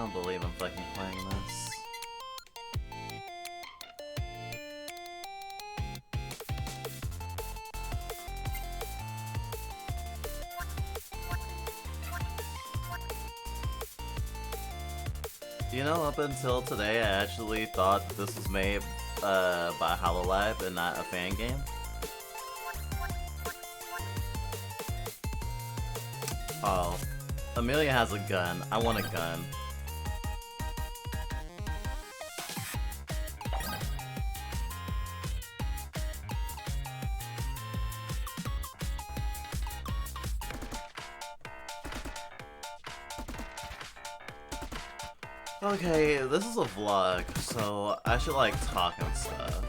don't believe I'm fucking playing this. You know, up until today, I actually thought this was made by HoloLive and not a fan game. Oh, Amelia has a gun. I want a gun. Okay, this is a vlog, so I should like talk and stuff.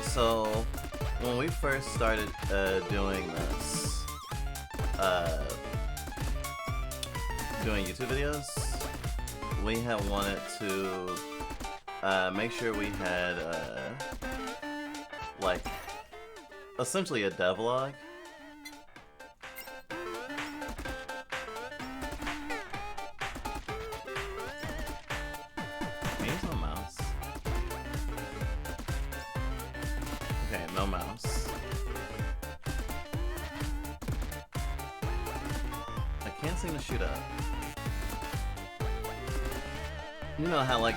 So, when we first started doing this, doing YouTube videos, we had wanted to make sure we had like essentially a devlog. No mouse. I can't seem to shoot up. You know how like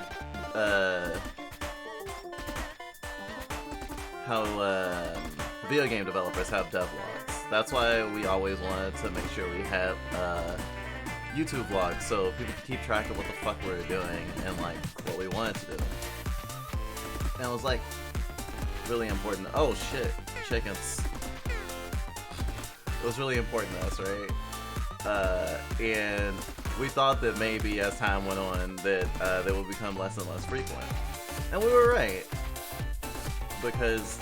video game developers have devlogs. That's why we always wanted to make sure we had YouTube vlogs so people could keep track of what the fuck we were doing and like what we wanted to do. And it was like really important. Oh shit, chickens. It was really important to us, right? And we thought that maybe as time went on that they would become less and less frequent. And we were right. Because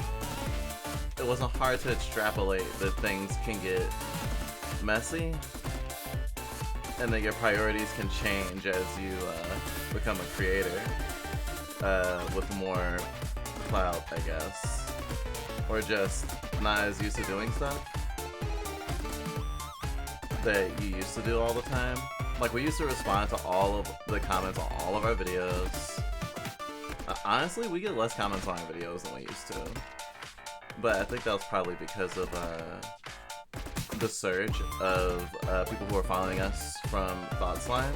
it wasn't hard to extrapolate that things can get messy and that your priorities can change as you become a creator with more clout, I guess, or just not as used to doing stuff that you used to do all the time. Like, we used to respond to all of the comments on all of our videos. Honestly, we get less comments on our videos than we used to, but I think that was probably because of the surge of people who are following us from Thoughtsline.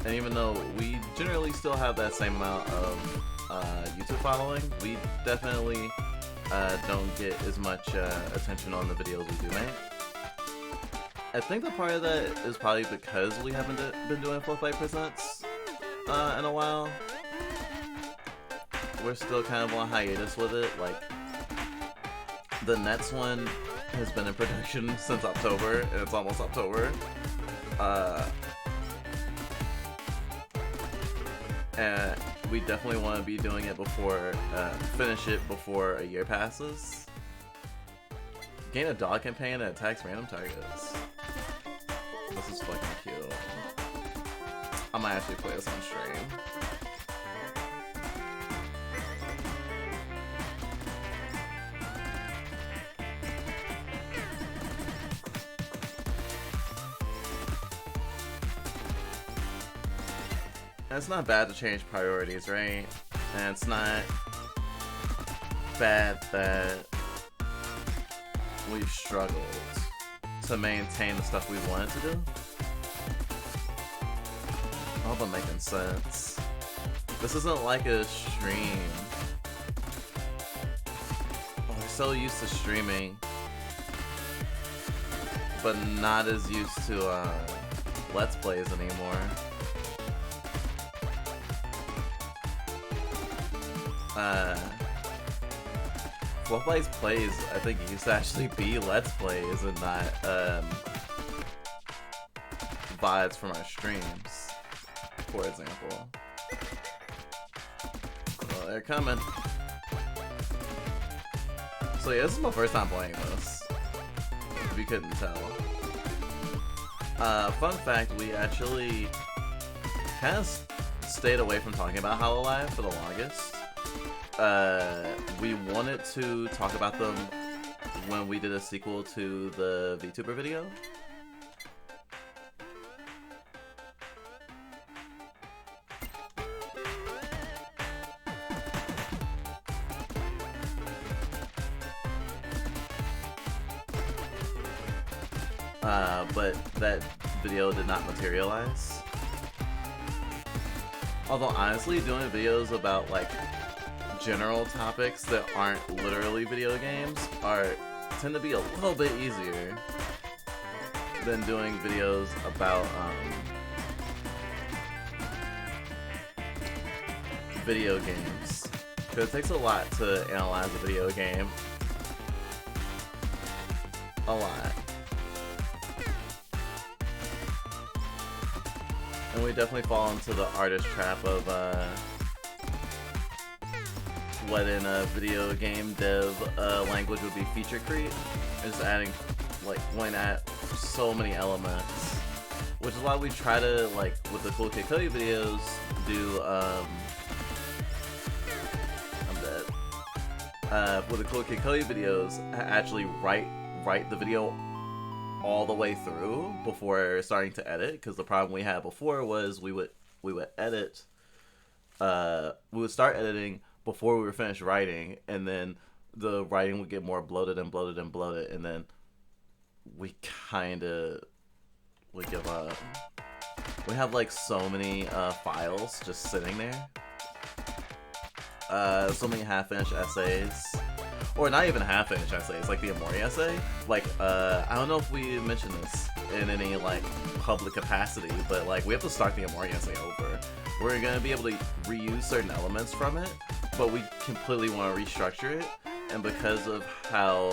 And even though we generally still have that same amount of YouTube following, we definitely don't get as much attention on the videos we do make. I think that part of that is probably because we haven't been doing Fluffvlog Presents in a while. We're still kind of on hiatus with it. Like, the next one has been in production since October, and it's almost October. And we definitely want to be doing it before, finish it before a year passes. Gain a dog campaign that attacks random targets. This is fucking cute. I might actually play this on stream. And it's not bad to change priorities, right? And it's not bad that we've struggled to maintain the stuff we wanted to do. I hope I'm making sense. This isn't like a stream. We're so used to streaming, but not as used to Let's Plays anymore. Fluffvlog's plays, I think, used to actually be Let's Plays and not VODs from our streams, for example. Well, they're coming. So yeah, this is my first time playing this, if you couldn't tell. Fun fact, we actually kind of stayed away from talking about HoloLive for the longest. We wanted to talk about them when we did a sequel to the VTuber video. but that video did not materialize. Although honestly, doing videos about like general topics that aren't literally video games tend to be a little bit easier than doing videos about video games, because it takes a lot to analyze a video game. A lot. And we definitely fall into the artist trap of what in a video game dev language would be feature creep. Just adding, like, going at so many elements. Which is why we try to, like, with the Cool Kid Cody videos, do, with the Cool Kid Cody videos, actually write the video all the way through before starting to edit, because the problem we had before was we would edit, we would start editing before we were finished writing, and then the writing would get more bloated and bloated and bloated, and then we kinda would give up. We have like so many files just sitting there. So many half-finished essays. Or not even half-finished essays, like the Amori essay. Like, I don't know if we mentioned this in any, like, public capacity, but, like, we have to start the Amori essay over. We're gonna be able to reuse certain elements from it, but we completely want to restructure it, and because of how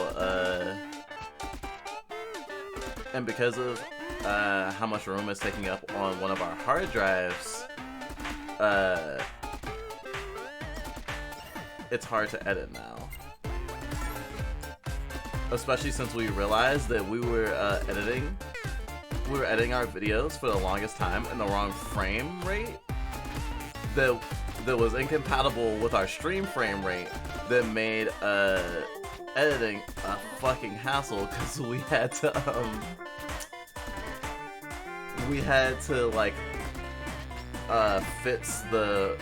much room it's taking up on one of our hard drives, it's hard to edit now. Especially since we realized that we were editing our videos for the longest time in the wrong frame rate that was incompatible with our stream frame rate, that made editing a fucking hassle, because we had to like fix the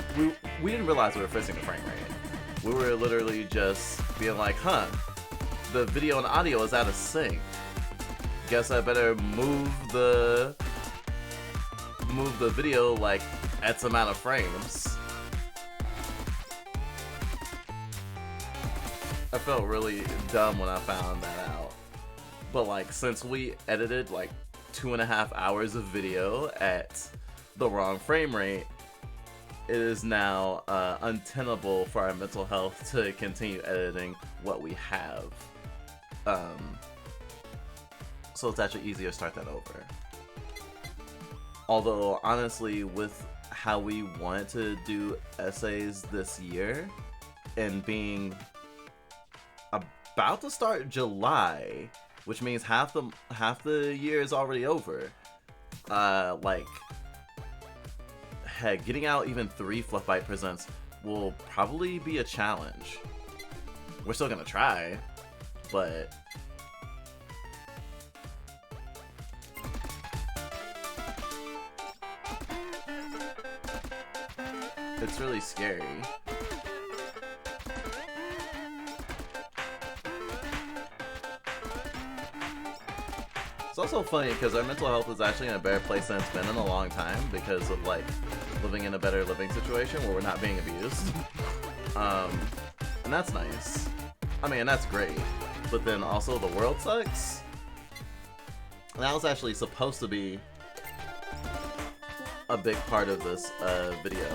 we didn't realize we were fixing the frame rate. We were literally just being like, huh, the video and audio is out of sync. Guess I better move the video like X amount of frames. I felt really dumb when I found that out. But like, since we edited like 2.5 hours of video at the wrong frame rate, it is now untenable for our mental health to continue editing what we have. So it's actually easier to start that over. Although, honestly, with how we wanted to do essays this year, and being about to start July, which means half the year is already over, like, heck, getting out even 3 Fluffvlog presents will probably be a challenge. We're still gonna try, but it's really scary. It's also funny because our mental health is actually in a better place than it's been in a long time, because of like living in a better living situation where we're not being abused. And that's nice. I mean, that's great. But then also the world sucks. And that was actually supposed to be a big part of this video.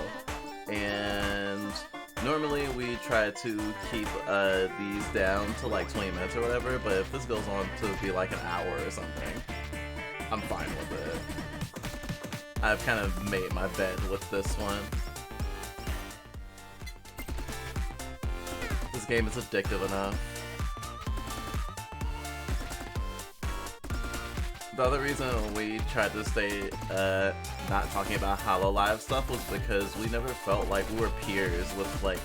And normally we try to keep these down to like 20 minutes or whatever, but if this goes on to be like an hour or something, I'm fine with it. I've kind of made my bed with this one. This game is addictive enough. The other reason we tried to stay not talking about HoloLive stuff was because we never felt like we were peers with like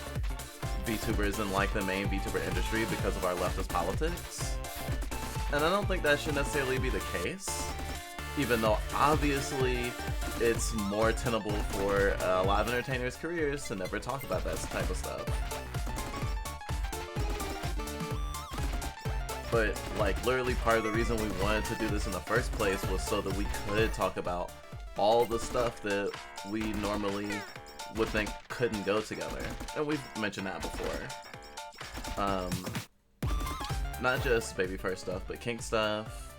VTubers in like the main VTuber industry because of our leftist politics. And I don't think that should necessarily be the case, even though obviously it's more tenable for live entertainers' careers to never talk about that type of stuff. But like literally part of the reason we wanted to do this in the first place was so that we could talk about all the stuff that we normally would think couldn't go together. And we've mentioned that before. Not just baby first stuff, but kink stuff.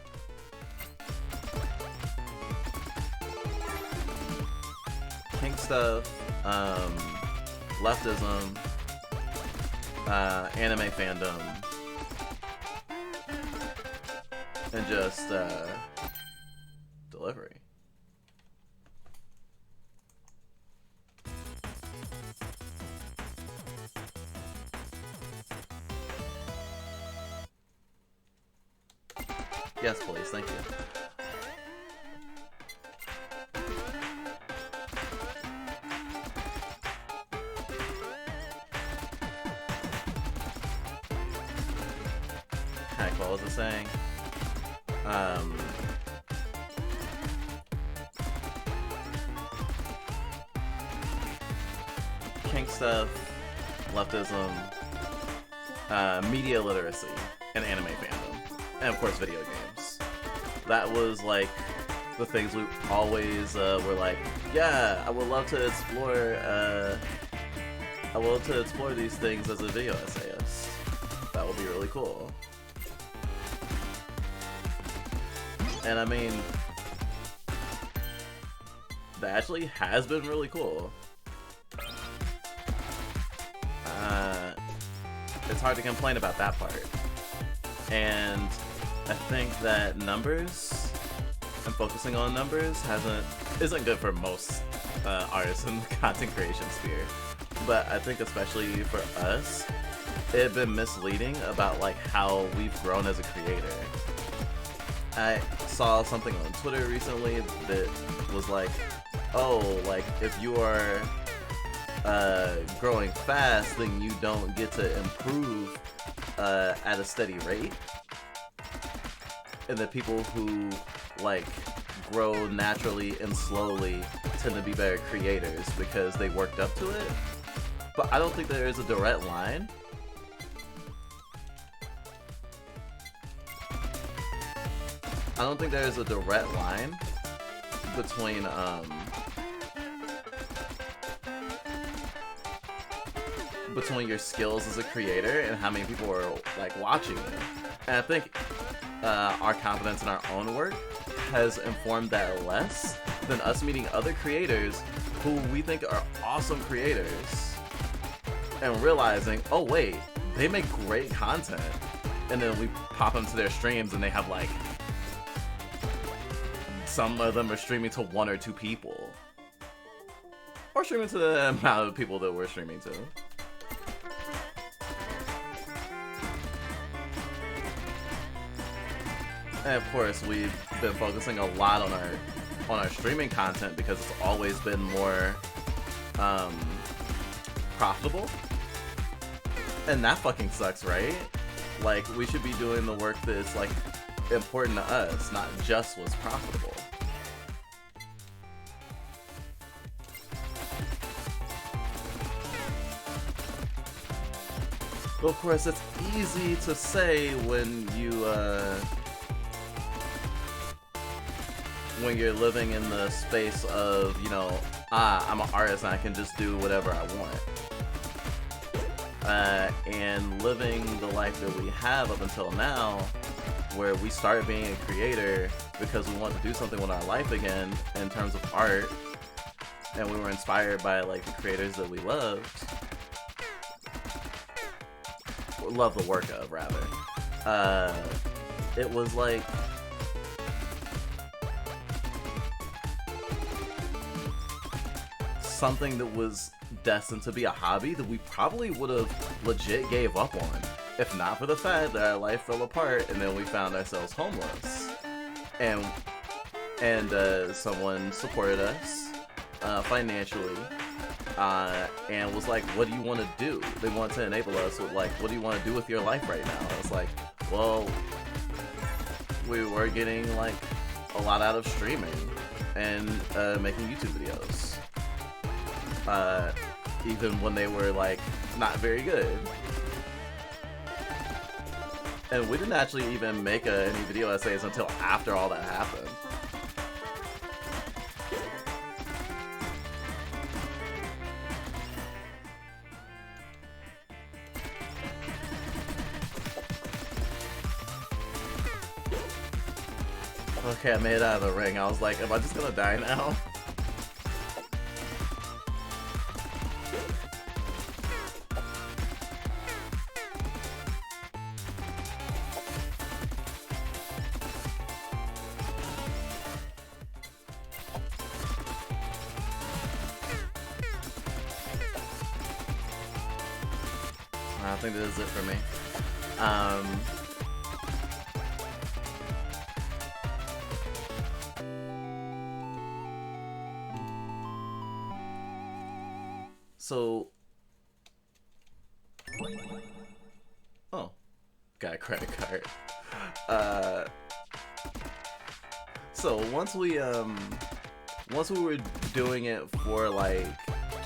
Kink stuff, leftism, anime fandom, and just delivery. Yes, please, thank you. Heck, what was it saying? Kink stuff, leftism, media literacy, and anime fandom, and of course video games. That was like the things we always were like, yeah, I would love to explore. I would love to explore these things as a video essayist. That would be really cool. And I mean, that actually has been really cool. It's hard to complain about that part. And I think that numbers and focusing on numbers isn't good for most artists in the content creation sphere. But I think especially for us, it had been misleading about like how we've grown as a creator. I saw something on Twitter recently that was like, oh, like if you are growing fast, then you don't get to improve at a steady rate. And the people who like grow naturally and slowly tend to be better creators because they worked up to it. But I don't think there is a direct line. I don't think there is a direct line between your skills as a creator and how many people are like watching you. And I think our confidence in our own work has informed that less than us meeting other creators who we think are awesome creators and realizing, oh wait, they make great content. And then we pop into their streams and they have like, some of them are streaming to 1 or 2 people. Or streaming to the amount of people that we're streaming to. And of course, we've been focusing a lot on our streaming content because it's always been more profitable. And that fucking sucks, right? Like, we should be doing the work that's like important to us, not just what's profitable. But of course, it's easy to say when you're living in the space of, you know, I'm an artist and I can just do whatever I want. And living the life that we have up until now, where we started being a creator because we wanted to do something with our life again in terms of art, and we were inspired by like the creators that we loved, love the work of rather. It was like something that was destined to be a hobby that we probably would have legit gave up on if not for the fact that our life fell apart and then we found ourselves homeless. And someone supported us financially and was like, what do you want to do? They want to enable us with like, what do you want to do with your life right now? It's like, well, we were getting like a lot out of streaming and making YouTube videos. Even when they were like not very good. And we didn't actually even make any video essays until after all that happened. Okay, I made it out of the ring. I was like, am I just gonna die now? I think this is it for me. So, oh, got a credit card. So once we were doing it for like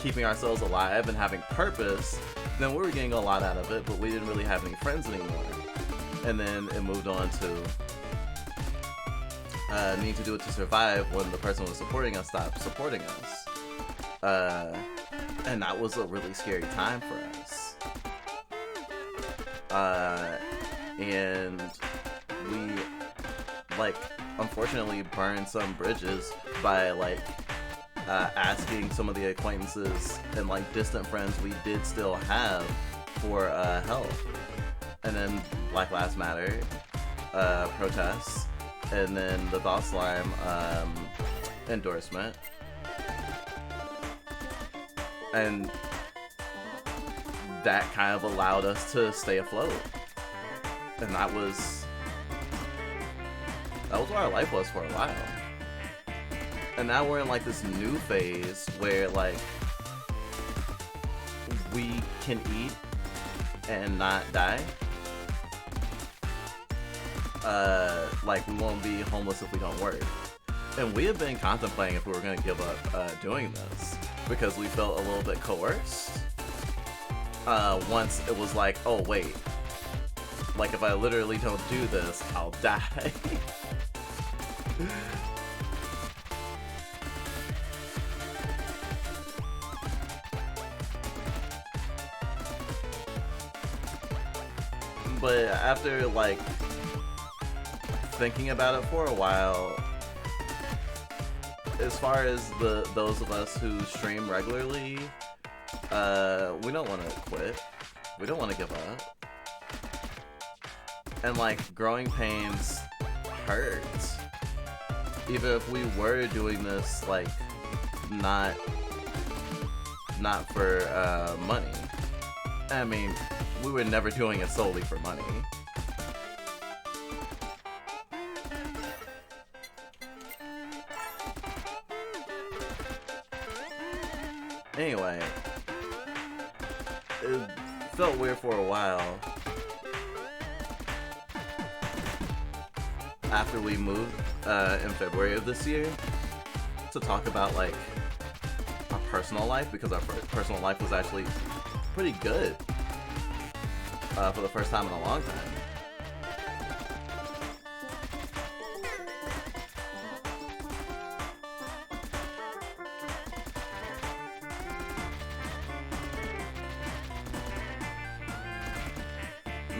keeping ourselves alive and having purpose, then we were getting a lot out of it, but we didn't really have any friends anymore. And then it moved on to needing to do it to survive when the person who was supporting us stopped supporting us. And that was a really scary time for us. And we, like, unfortunately burned some bridges by, like, asking some of the acquaintances and, like, distant friends we did still have for help. And then Black Lives Matter protests, and then the Boss Slime endorsement. And that kind of allowed us to stay afloat. And that was where our life was for a while. And now we're in like this new phase where like we can eat and not die. Like we won't be homeless if we don't work. And we have been contemplating if we were going to give up doing this, because we felt a little bit coerced. Once it was like, oh wait, like if I literally don't do this, I'll die. But after like thinking about it for a while, as far as those of us who stream regularly, we don't want to quit. We don't want to give up. And like growing pains hurt. Even if we were doing this like not for money. I mean, we were never doing it solely for money. Anyway, it felt weird for a while after we moved in February of this year to talk about like our personal life, because our personal life was actually pretty good for the first time in a long time.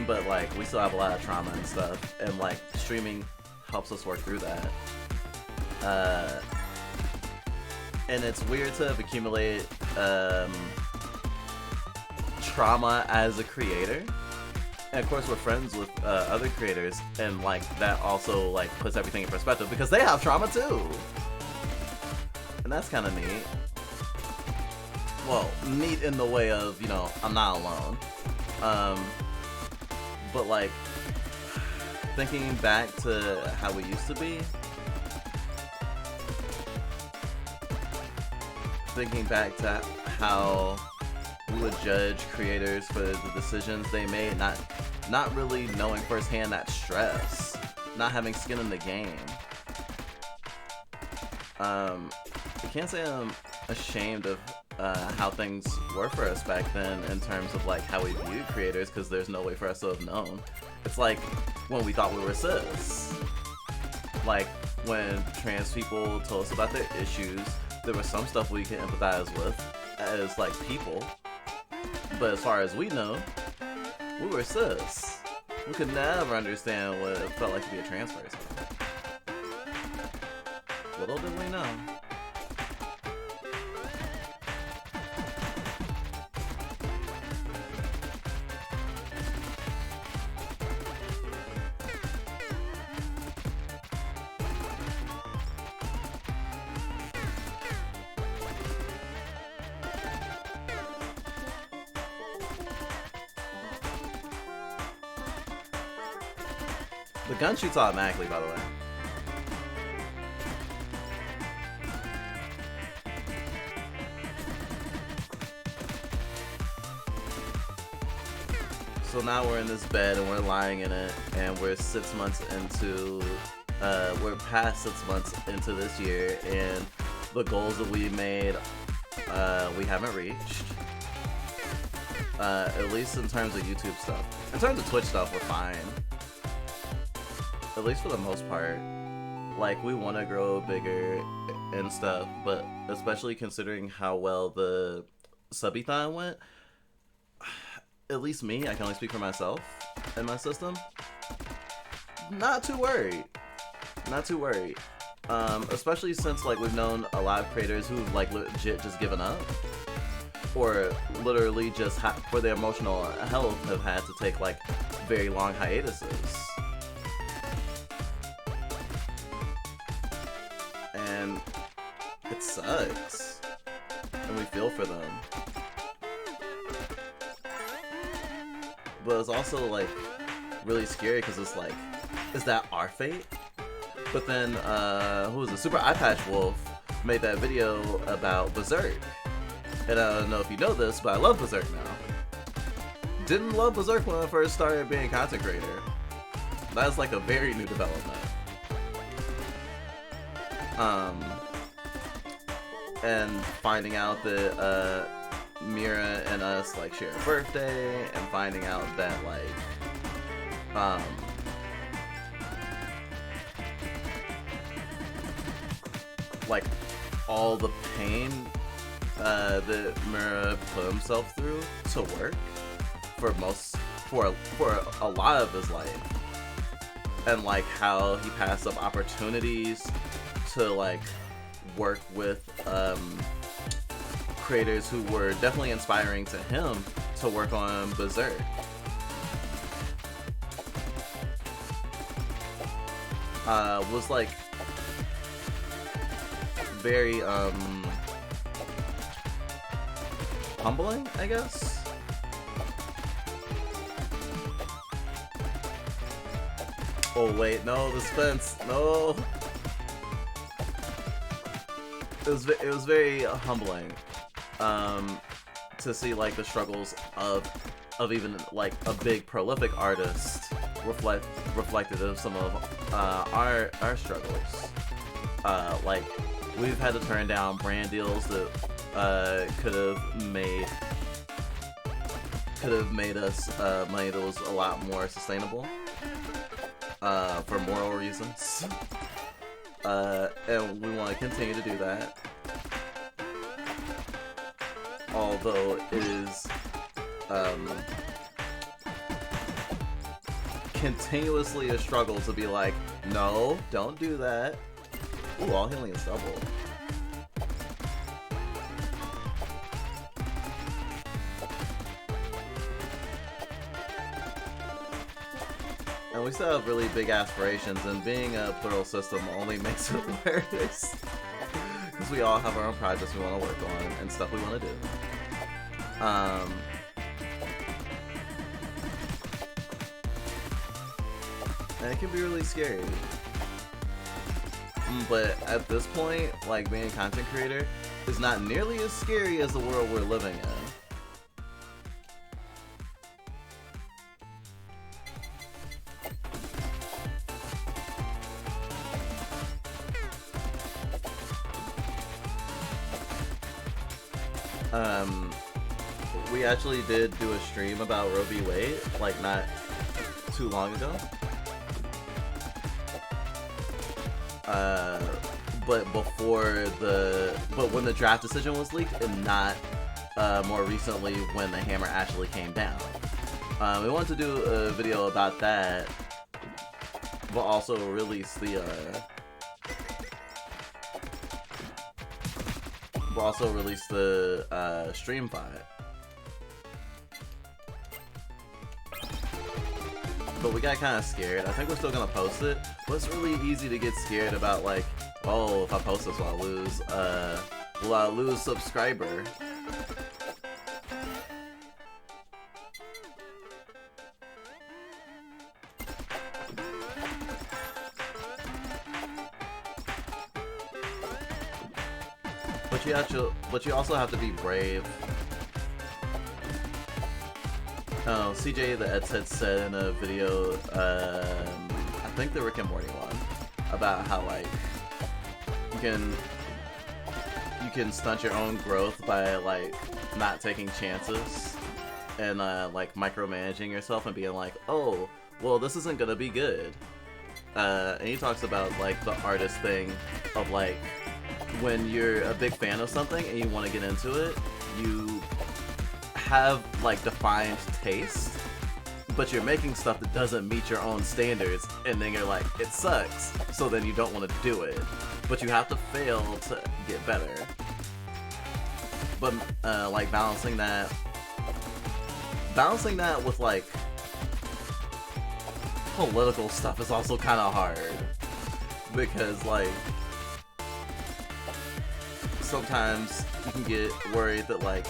But like we still have a lot of trauma and stuff, and like streaming helps us work through that. And it's weird to have accumulated trauma as a creator. And of course we're friends with other creators, and like that also like puts everything in perspective because they have trauma too. And that's kind of neat. Well, neat in the way of, you know, I'm not alone. But like thinking back to how we used to be, thinking back to how we would judge creators for the decisions they made, not really knowing firsthand that stress, not having skin in the game. I can't say I'm ashamed of how things were for us back then in terms of like how we viewed creators, because there's no way for us to have known. It's It's like when we thought we were cis. Like when trans people told us about their issues, there was some stuff we can empathize with as like people. But as far as we know, we were cis. We could never understand what it felt like to be a trans person. Little did we know. The gun shoots automatically, by the way. So now we're in this bed and we're lying in it, and we're 6 months into, we're past 6 months into this year, and the goals that we made, we haven't reached. At least in terms of YouTube stuff. In terms of Twitch stuff, we're fine. At least for the most part. Like, we want to grow bigger and stuff, but especially considering how well the subathon went, at least me, I can only speak for myself and my system, not too worried. Not too worried. Especially since, like, we've known a lot of creators who've, like, legit just given up. Or literally just, for their emotional health, have had to take, like, very long hiatuses. And it sucks. And we feel for them. But it's also, like, really scary because it's like, is that our fate? But then, who was it? Super Eyepatch Wolf made that video about Berserk. And I don't know if you know this, but I love Berserk now. Didn't love Berserk when I first started being a content creator. That's like a very new development. And finding out that Mira and us like share a birthday, and finding out that like all the pain that Mira put himself through to work for a lot of his life, and like how he passed up opportunities to like work with creators who were definitely inspiring to him to work on Berserk. Was like very humbling, I guess. Oh wait, no, this fence, no. It was very humbling to see like the struggles of even like a big prolific artist reflected of some of our struggles. Like we've had to turn down brand deals that could have made us money that was a lot more sustainable for moral reasons. And we want to continue to do that. Although it is continuously a struggle to be like, no, don't do that. Ooh, all healing is double. And we still have really big aspirations, and being a plural system only makes it worse. Because we all have our own projects we want to work on and stuff we want to do. And it can be really scary. But at this point, like being a content creator is not nearly as scary as the world we're living in. We actually did do a stream about Roe v. Wade, like not too long ago. But when the draft decision was leaked, and not more recently when the hammer actually came down. We wanted to do a video about that, but also release the stream fight. But we got kind of scared. I think we're still gonna post it, but it's really easy to get scared about, like, oh, if I post this, will I lose subscriber? But you also have to be brave. CJ the Eds had said in a video, I think the Rick and Morty one, about how, like, you can stunt your own growth by, like, not taking chances and like micromanaging yourself and being like, oh, well, this isn't gonna be good. And he talks about, like, the artist thing of, like, when you're a big fan of something and you want to get into it, you have, like, defined taste, but you're making stuff that doesn't meet your own standards, and then you're like, it sucks, so then you don't want to do it. But you have to fail to get better. But like, balancing that with, like, political stuff is also kind of hard, because, like, sometimes you can get worried that, like,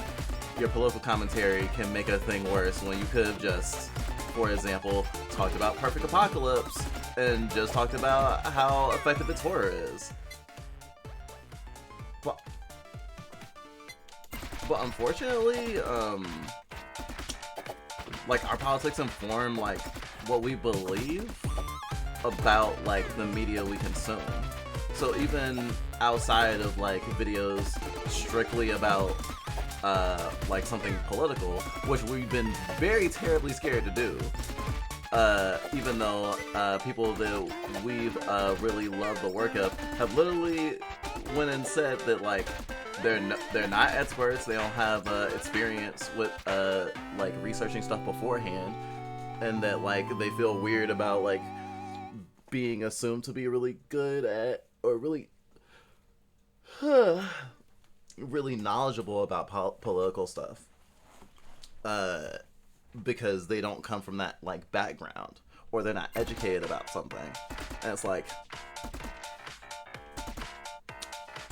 your political commentary can make a thing worse when you could have just, for example, talked about Perfect Apocalypse and just talked about how effective its horror is. But unfortunately, like, our politics inform, like, what we believe about, like, the media we consume. So even outside of, like, videos strictly about like, something political, which we've been very terribly scared to do, even though people that we've really loved the work of have literally went and said that, like, they're not experts, they don't have experience with like, researching stuff beforehand, and that, like, they feel weird about, like, being assumed to be really good at, or really really knowledgeable about political stuff, because they don't come from that, like, background, or they're not educated about something. And it's like,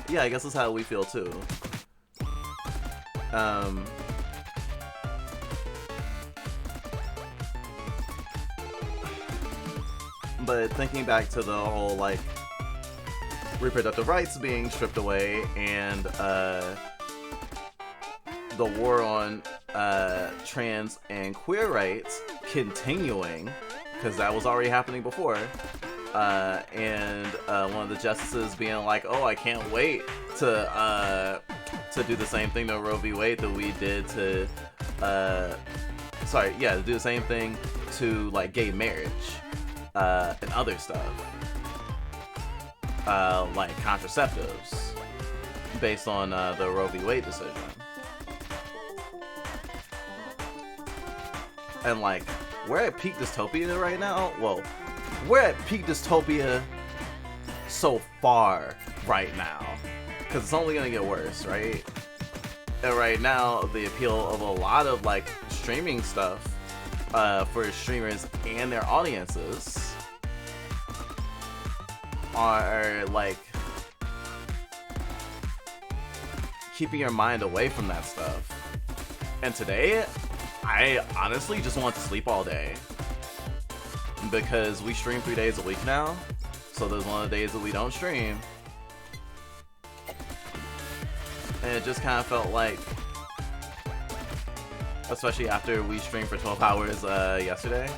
yeah, I guess that's how we feel too. But thinking back to the whole, like, reproductive rights being stripped away, and the war on trans and queer rights continuing, because that was already happening before, and one of the justices being like, oh, I can't wait to do the same thing to Roe v. Wade that we did to to do the same thing to, like, gay marriage and other stuff. Like contraceptives, based on the Roe v. Wade decision. And, like, we're at peak dystopia right now. Well, we're at peak dystopia so far right now, because it's only gonna get worse, right? And right now, the appeal of a lot of, like, streaming stuff for streamers and their audiences are, like, keeping your mind away from that stuff. And today, I honestly just want to sleep all day, because we stream 3 days a week now, so there's one of the days that we don't stream, and it just kind of felt like, especially after we streamed for 12 hours yesterday,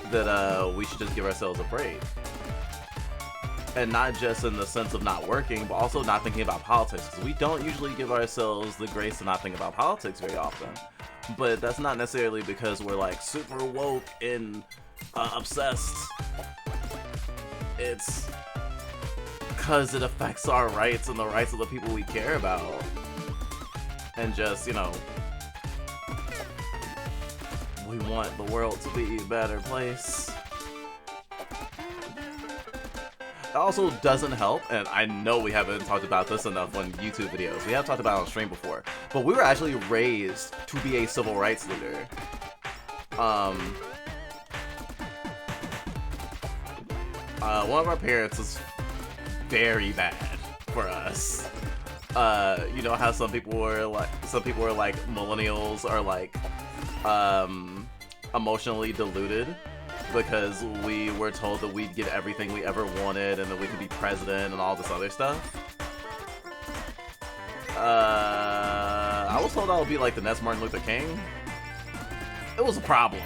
that we should just give ourselves a break. And not just in the sense of not working, but also not thinking about politics, because we don't usually give ourselves the grace to not think about politics very often. but that's not necessarily because we're like super woke and obsessed. It's because it affects our rights and the rights of the people we care about. And just, you know, we want the world to be a better place. It also doesn't help, and I know we haven't talked about this enough on YouTube videos. We have talked about it on stream before, but we were actually raised to be a civil rights leader. One of our parents is very bad for us. You know how some people are like millennials are like emotionally deluded because we were told that we'd get everything we ever wanted and that we could be president and all this other stuff. I was told I would be like the next Martin Luther King. It was a problem.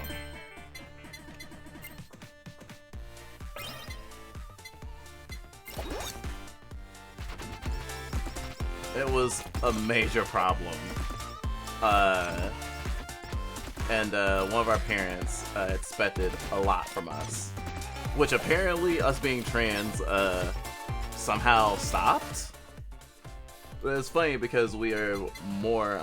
It was a major problem. And one of our parents expected a lot from us, which apparently us being trans somehow stopped. But it's funny because we are more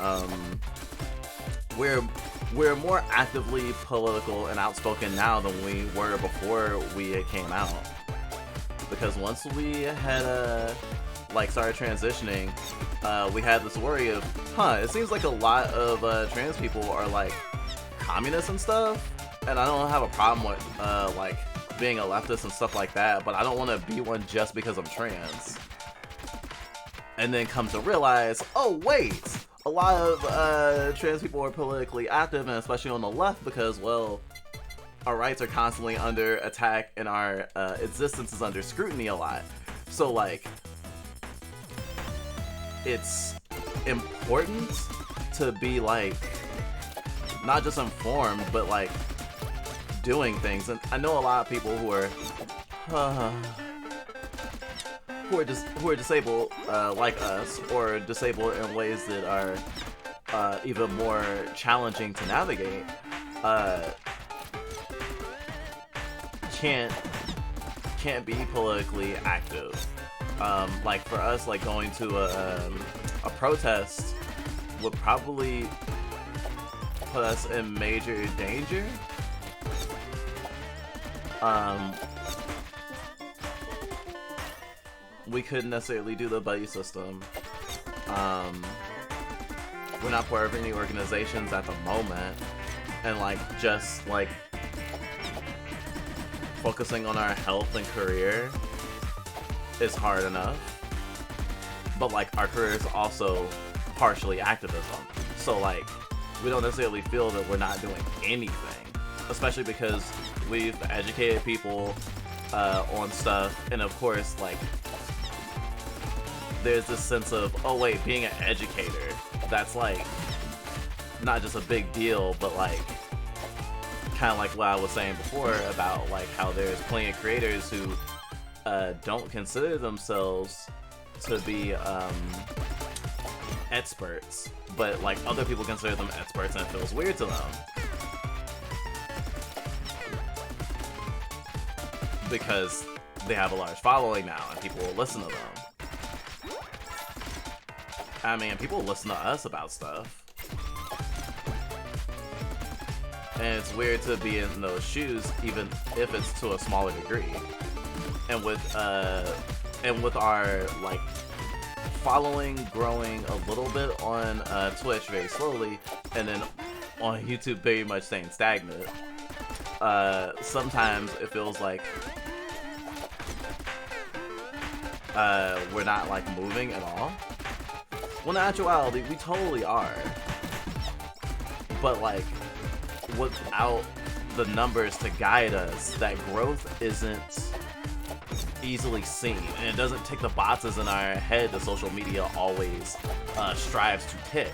we're more actively political and outspoken now than we were before we came out. Because once we had like started transitioning, we had this worry of, it seems like a lot of trans people are like communists and stuff, and I don't have a problem with like being a leftist and stuff like that, but I don't want to be one just because I'm trans. And then come to realize, oh wait, a lot of trans people are politically active, and especially on the left, because, well, our rights are constantly under attack and our existence is under scrutiny a lot. So like, it's important to be like not just informed, but like doing things. And I know a lot of people who are disabled like us, or disabled in ways that are even more challenging to navigate, can't be politically active. Like for us, like going to a protest would probably put us in major danger. We couldn't necessarily do the buddy system. We're not part of any organizations at the moment, and like just like focusing on our health and career is hard enough. But like our career is also partially activism, so like we don't necessarily feel that we're not doing anything, especially because we've educated people on stuff. And of course, like, there's this sense of, oh wait, being an educator, that's like not just a big deal, but like kind of like what I was saying before about like how there's plenty of creators who don't consider themselves to be experts, but like other people consider them experts, and it feels weird to them because they have a large following now and people will listen to them. I mean, people will listen to us about stuff, and it's weird to be in those shoes, even if it's to a smaller degree. And with our like following growing a little bit on Twitch very slowly, and then on YouTube very much staying stagnant, sometimes it feels like we're not like moving at all. When in actuality, we totally are. But like, without the numbers to guide us, that growth isn't easily seen, and it doesn't tick the boxes in our head that social media always strives to tick.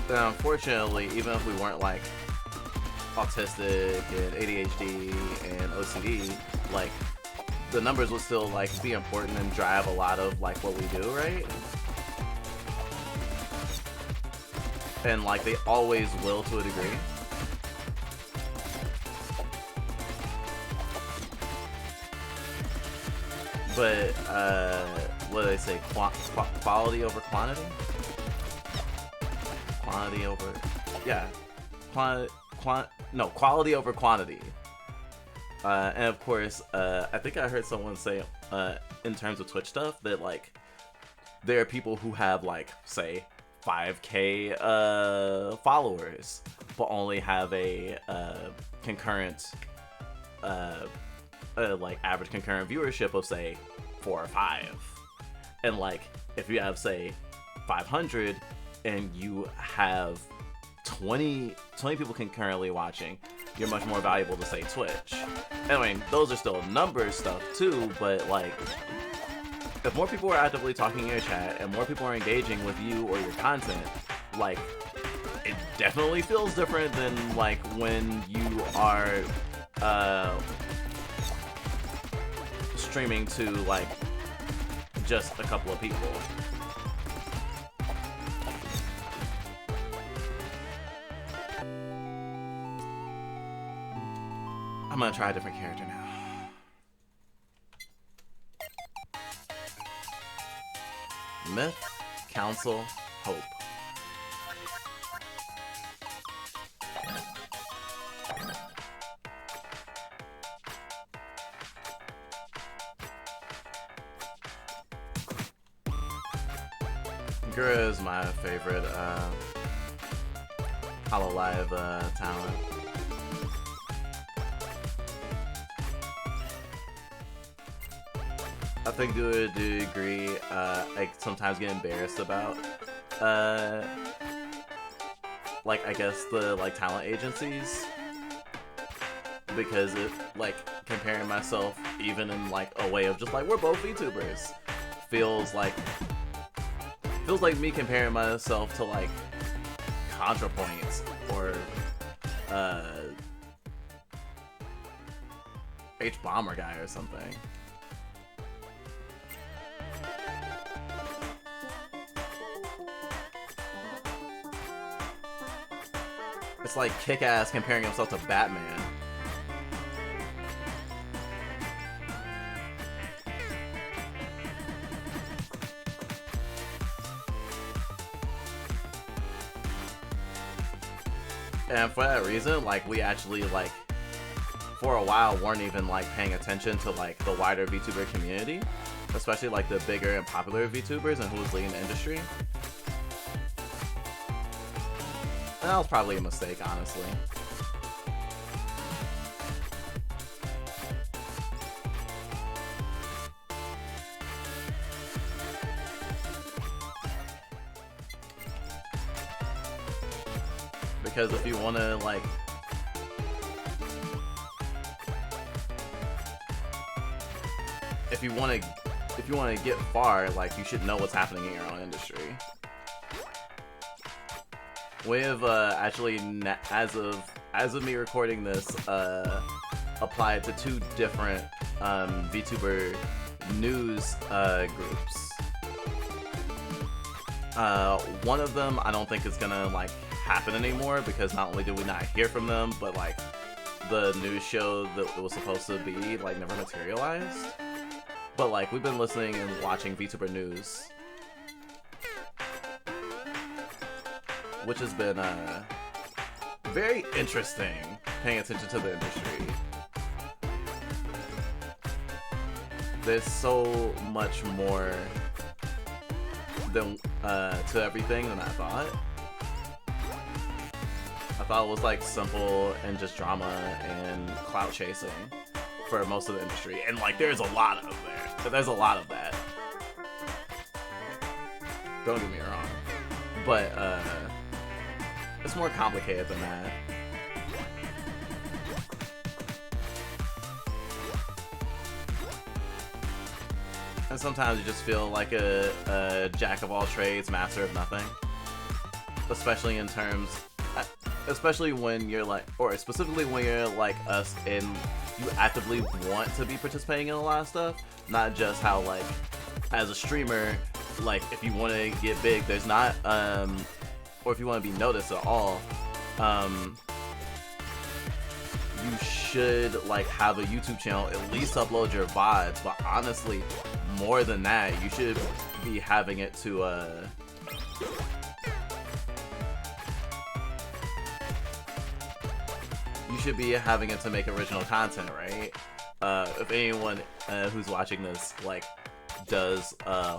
unfortunately, even if we weren't like autistic and ADHD and OCD, like the numbers would still like be important and drive a lot of like what we do, right? And like they always will to a degree. But what do they say? Quality over quantity? Quantity over, yeah. Quality over quantity. And of course, I think I heard someone say, in terms of Twitch stuff, that like there are people who have like, say, 5K followers, but only have a concurrent, like average concurrent viewership of say 4 or 5. And like if you have say 500 and you have 20 people concurrently watching, you're much more valuable to say Twitch. I mean, those are still numbers stuff too, but like if more people are actively talking in your chat and more people are engaging with you or your content, like it definitely feels different than like when you are streaming to like just a couple of people. I'm gonna try a different character now. Myth, Council, Hope. Gura is my favorite Hololive talent. I think to a degree, I sometimes get embarrassed about, like, I guess the, like, talent agencies, because it, like, comparing myself, even in, like, a way of just, like, we're both VTubers, feels like me comparing myself to, like, ContraPoints, or, H-Bomber guy or something. It's like Kick-Ass comparing himself to Batman. And for that reason, like, we actually, like, for a while weren't even, like, paying attention to, like, the wider VTuber community. Especially, like, the bigger and popular VTubers and who was leading the industry. That was probably a mistake, honestly. Because if you want to, like, if you want to get far, like, you should know what's happening in your own industry. We have actually, as of me recording this, applied to 2 different VTuber news groups. One of them I don't think is gonna like happen anymore, because not only did we not hear from them, but like the news show that it was supposed to be like never materialized. But like we've been listening and watching VTuber news, which has been very interesting, paying attention to the industry. There's so much more than to everything than I thought. I thought it was like simple and just drama and clout chasing for most of the industry, and like there's a lot of there. But there's a lot of that. Don't get me wrong, but it's more complicated than that. And sometimes you just feel like a jack of all trades, master of nothing. especially in terms, especially when you're like, or specifically when you're like us and you actively want to be participating in a lot of stuff, not just how like as a streamer, like if you want to get big, there's not or if you want to be noticed at all, you should like have a YouTube channel, at least upload your VODs, but honestly more than that, you should be having it to you should be having it to make original content, right? If anyone who's watching this like does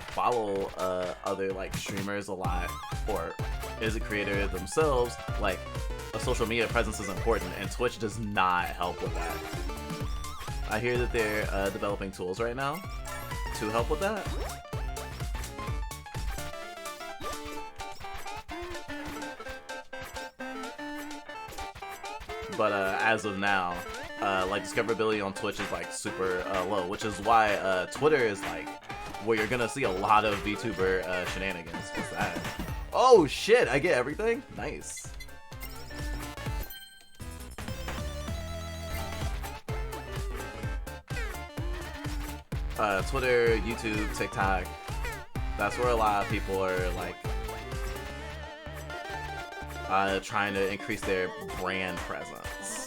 follow other like streamers a lot, or is a creator themselves, like a social media presence is important, and Twitch does not help with that. I hear that they're developing tools right now to help with that. But as of now, like discoverability on Twitch is like super low, which is why Twitter is like where you're gonna see a lot of VTuber shenanigans. What's that? Oh shit, I get everything? Nice. Twitter, YouTube, TikTok, that's where a lot of people are like trying to increase their brand presence.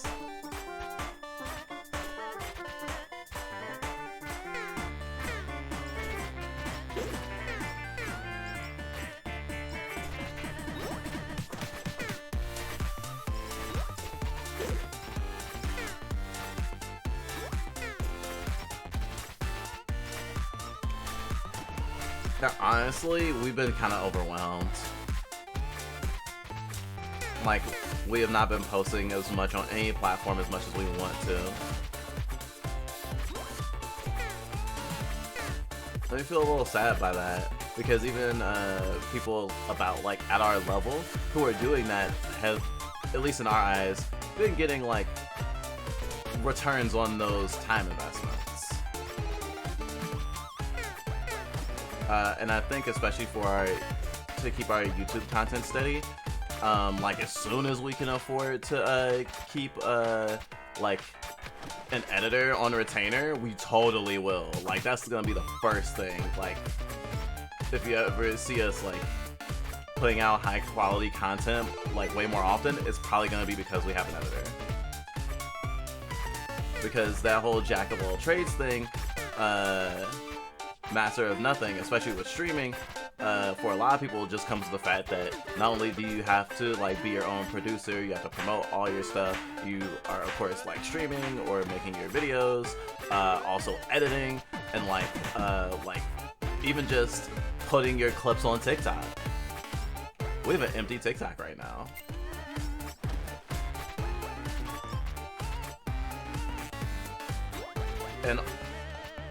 Now, honestly, we've been kind of overwhelmed. Like, we have not been posting as much on any platform as much as we want to. I feel a little sad by that, because even people about like at our level who are doing that have, at least in our eyes, been getting like returns on those time investments. And I think especially for to keep our YouTube content steady, like as soon as we can afford to keep like an editor on retainer, we totally will. Like that's gonna be the first thing. Like if you ever see us like putting out high quality content like way more often, it's probably gonna be because we have an editor. Because that whole jack of all trades thing, master of nothing, especially with streaming, for a lot of people, just comes to the fact that not only do you have to like be your own producer, you have to promote all your stuff, you are of course like streaming or making your videos, also editing, and like even just putting your clips on TikTok. We have an empty TikTok right now.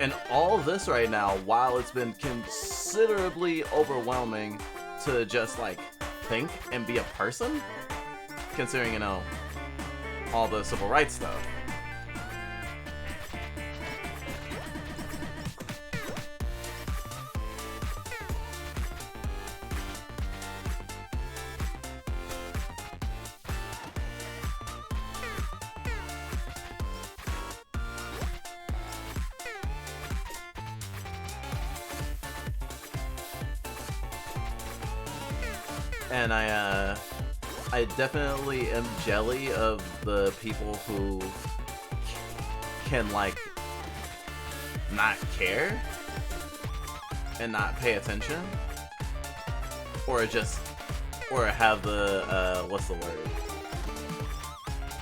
And all this right now, while it's been considerably overwhelming to just like think and be a person, considering, you know, all the civil rights stuff. And I definitely am jelly of the people who can like not care and not pay attention, or have the what's the word?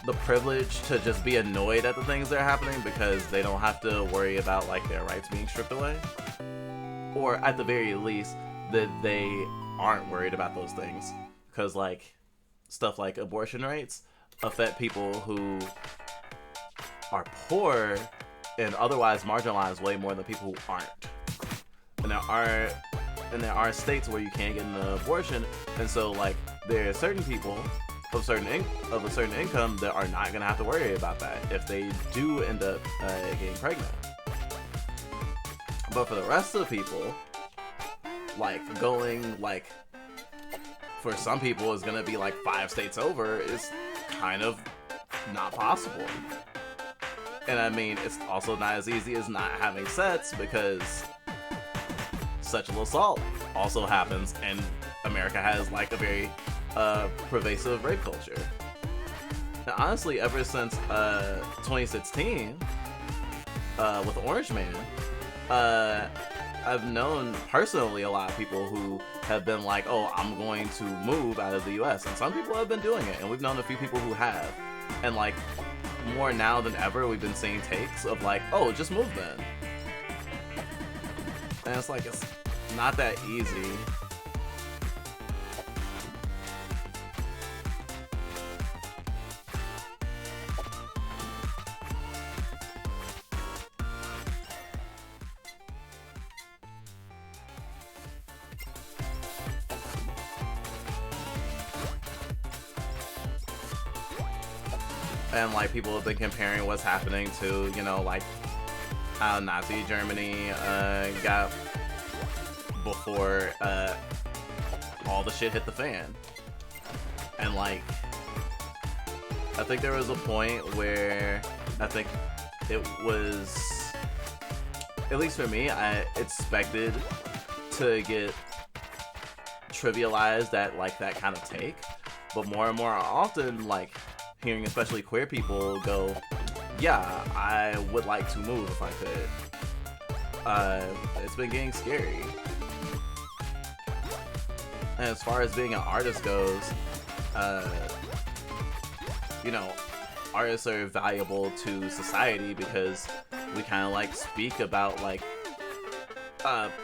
The privilege to just be annoyed at the things that are happening because they don't have to worry about like their rights being stripped away, or at the very least that they aren't worried about those things, because like stuff like abortion rights affect people who are poor and otherwise marginalized way more than people who aren't. And there are states where you can't get an abortion, and so like there are certain people of a certain income that are not gonna have to worry about that if they do end up getting pregnant. But for the rest of the people, like going like for some people is gonna be like 5 states over is kind of not possible. And I mean, it's also not as easy as not having sets, because sexual assault also happens, and America has like a very pervasive rape culture. And honestly, ever since 2016 with Orange Man, I've known personally a lot of people who have been like, oh, I'm going to move out of the US, and some people have been doing it, and we've known a few people who have. And like, more now than ever, we've been seeing takes of like, oh, just move then. And it's like, it's not that easy. And like, people have been comparing what's happening to, you know, like how Nazi Germany got before all the shit hit the fan. And like, I think there was a point where I think it was, at least for me, I expected to get trivialized at like that kind of take, but more and more often, like, hearing especially queer people go, yeah, I would like to move if I could. It's been getting scary. And as far as being an artist goes, you know, artists are valuable to society because we kind of like speak about like,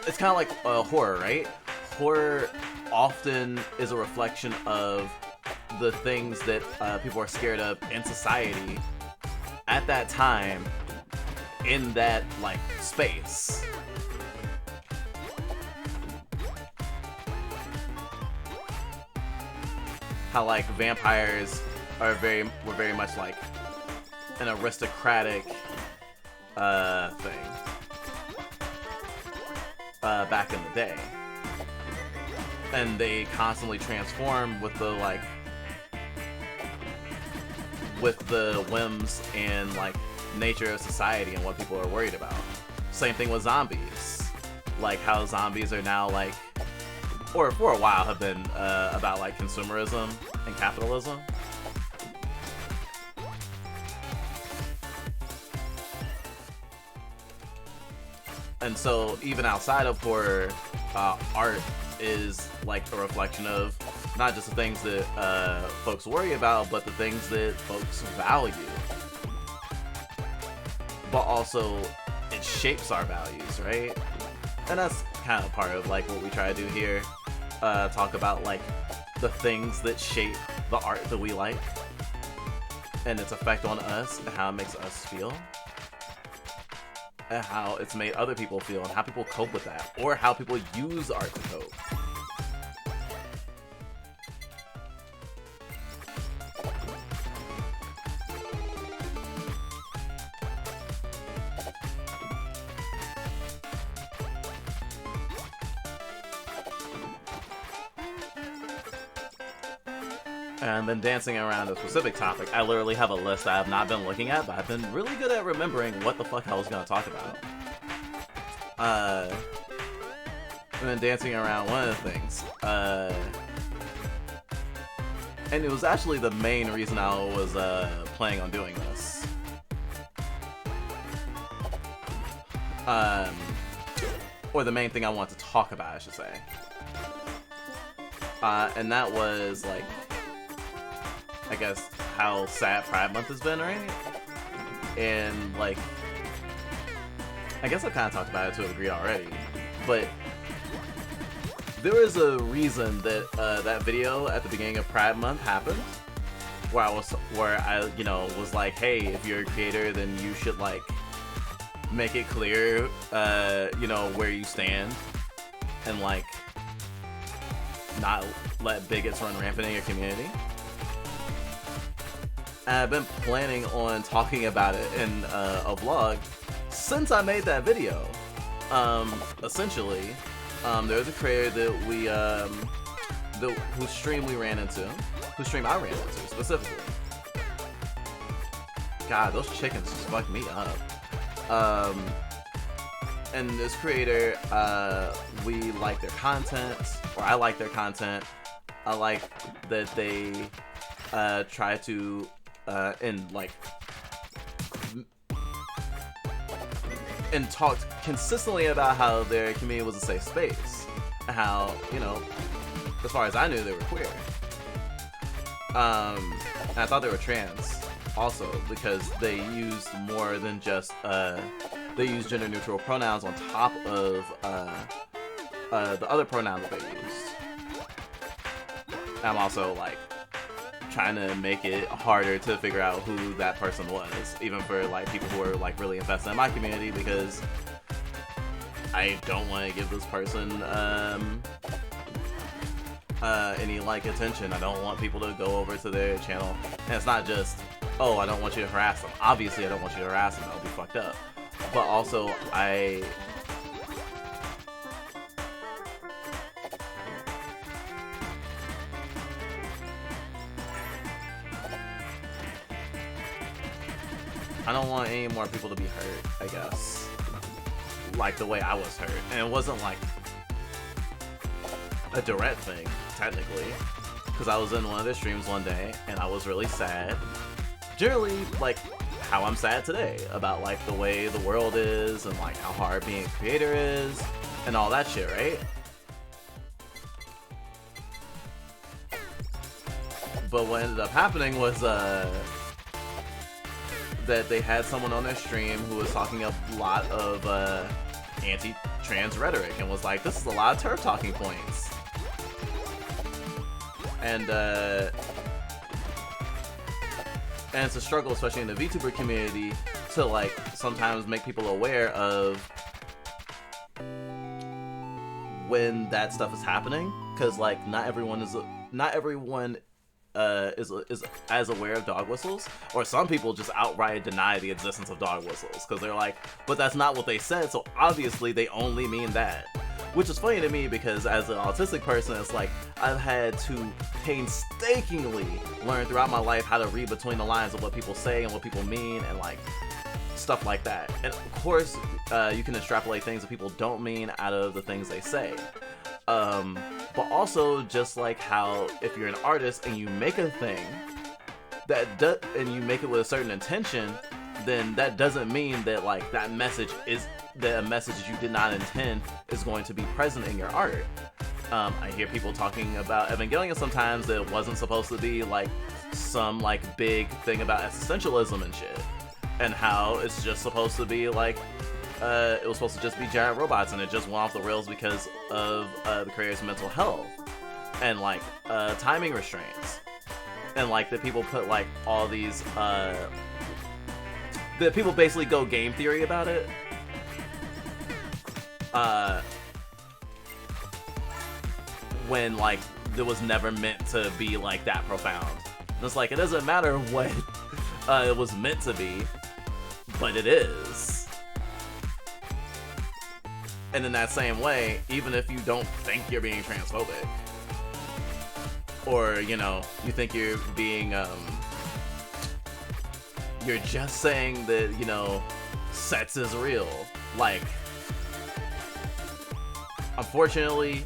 it's kind of like horror, right? Horror often is a reflection of the things that people are scared of in society at that time, in that like space. How like vampires were very much like an aristocratic thing back in the day, and they constantly transform with the like, with the whims and like nature of society and what people are worried about. Same thing with zombies, like how zombies are now like, or for a while have been about like consumerism and capitalism. And so even outside of horror, art is like a reflection of not just the things that folks worry about, but the things that folks value. But also, it shapes our values, right? And that's kind of part of like what we try to do here. Talk about like the things that shape the art that we like, and its effect on us, and how it makes us feel, and how it's made other people feel, and how people cope with that, or how people use art to cope. And then dancing around a specific topic, I literally have a list I have not been looking at, but I've been really good at remembering what the fuck I was going to talk about. And then dancing around one of the things. And it was actually the main reason I was planning on doing this. Or the main thing I want to talk about, I should say. And that was like, I guess, how sad Pride Month has been, right? And like, I guess I've kind of talked about it to a degree already, but there was a reason that that video at the beginning of Pride Month happened, where I you know, was like, hey, if you're a creator, then you should like make it clear, you know, where you stand, and like not let bigots run rampant in your community. And I've been planning on talking about it in a vlog since I made that video. Essentially, there was a creator that whose stream I ran into specifically. God, those chickens just fucked me up. And this creator, we like their content, or I like their content. I like that they try to and talked consistently about how their community was a safe space. How, you know, as far as I knew, they were queer. And I thought they were trans also, because they used more than just they used gender neutral pronouns on top of the other pronoun that they used. I'm also like trying to make it harder to figure out who that person was, even for like people who are like really invested in my community, because I don't want to give this person any like attention. I don't want people to go over to their channel, and it's not just, oh, I don't want you to harass them. Obviously I don't want you to harass them, that would be fucked up. But also I don't want any more people to be hurt, I guess. Like the way I was hurt. And it wasn't like a direct thing, technically. Because I was in one of their streams one day, and I was really sad. Generally, like, how I'm sad today. About, like, the way the world is, and, like, how hard being a creator is, and all that shit, right? But what ended up happening was, that they had someone on their stream who was talking a lot of anti-trans rhetoric and was like, this is a lot of turf talking points. And it's a struggle, especially in the VTuber community, to like sometimes make people aware of when that stuff is happening, because like not everyone is as aware of dog whistles, or some people just outright deny the existence of dog whistles because they're like, but that's not what they said, so obviously they only mean that. Which is funny to me because as an autistic person, it's like I've had to painstakingly learn throughout my life how to read between the lines of what people say and what people mean and like stuff like that. And of course you can extrapolate things that people don't mean out of the things they say. But also just like how if you're an artist and you make a thing and you make it with a certain intention, then that doesn't mean that like that message is that a message that you did not intend is going to be present in your art. I hear people talking about Evangelion sometimes that it wasn't supposed to be like some like big thing about existentialism and shit, and how it's just supposed to be like it was supposed to just be giant robots, and it just went off the rails because of the creator's mental health and like timing restraints, and like that people put like all these that people basically go game theory about it. When like it was never meant to be like that profound. And it's like it doesn't matter what it was meant to be, but it is. And in that same way, even if you don't think you're being transphobic, or you know, you think you're being you're just saying that, you know, sex is real, like unfortunately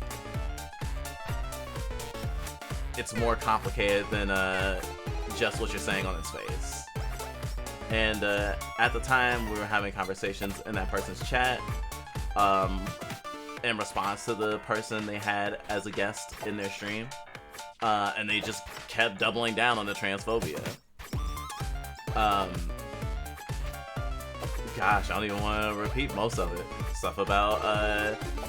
it's more complicated than just what you're saying on its face. And at the time we were having conversations in that person's chat in response to the person they had as a guest in their stream, and they just kept doubling down on the transphobia. Gosh, I don't even want to repeat most of it. Stuff about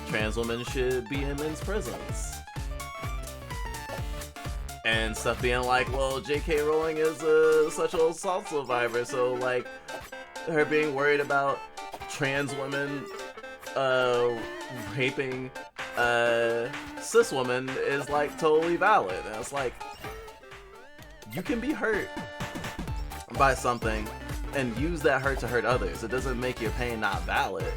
trans women should be in men's prisons. And stuff being like, well, J.K. Rowling is a sexual assault survivor, so like her being worried about trans women raping cis women is like totally valid. And it's like, you can be hurt by something and use that hurt to hurt others. It doesn't make your pain not valid,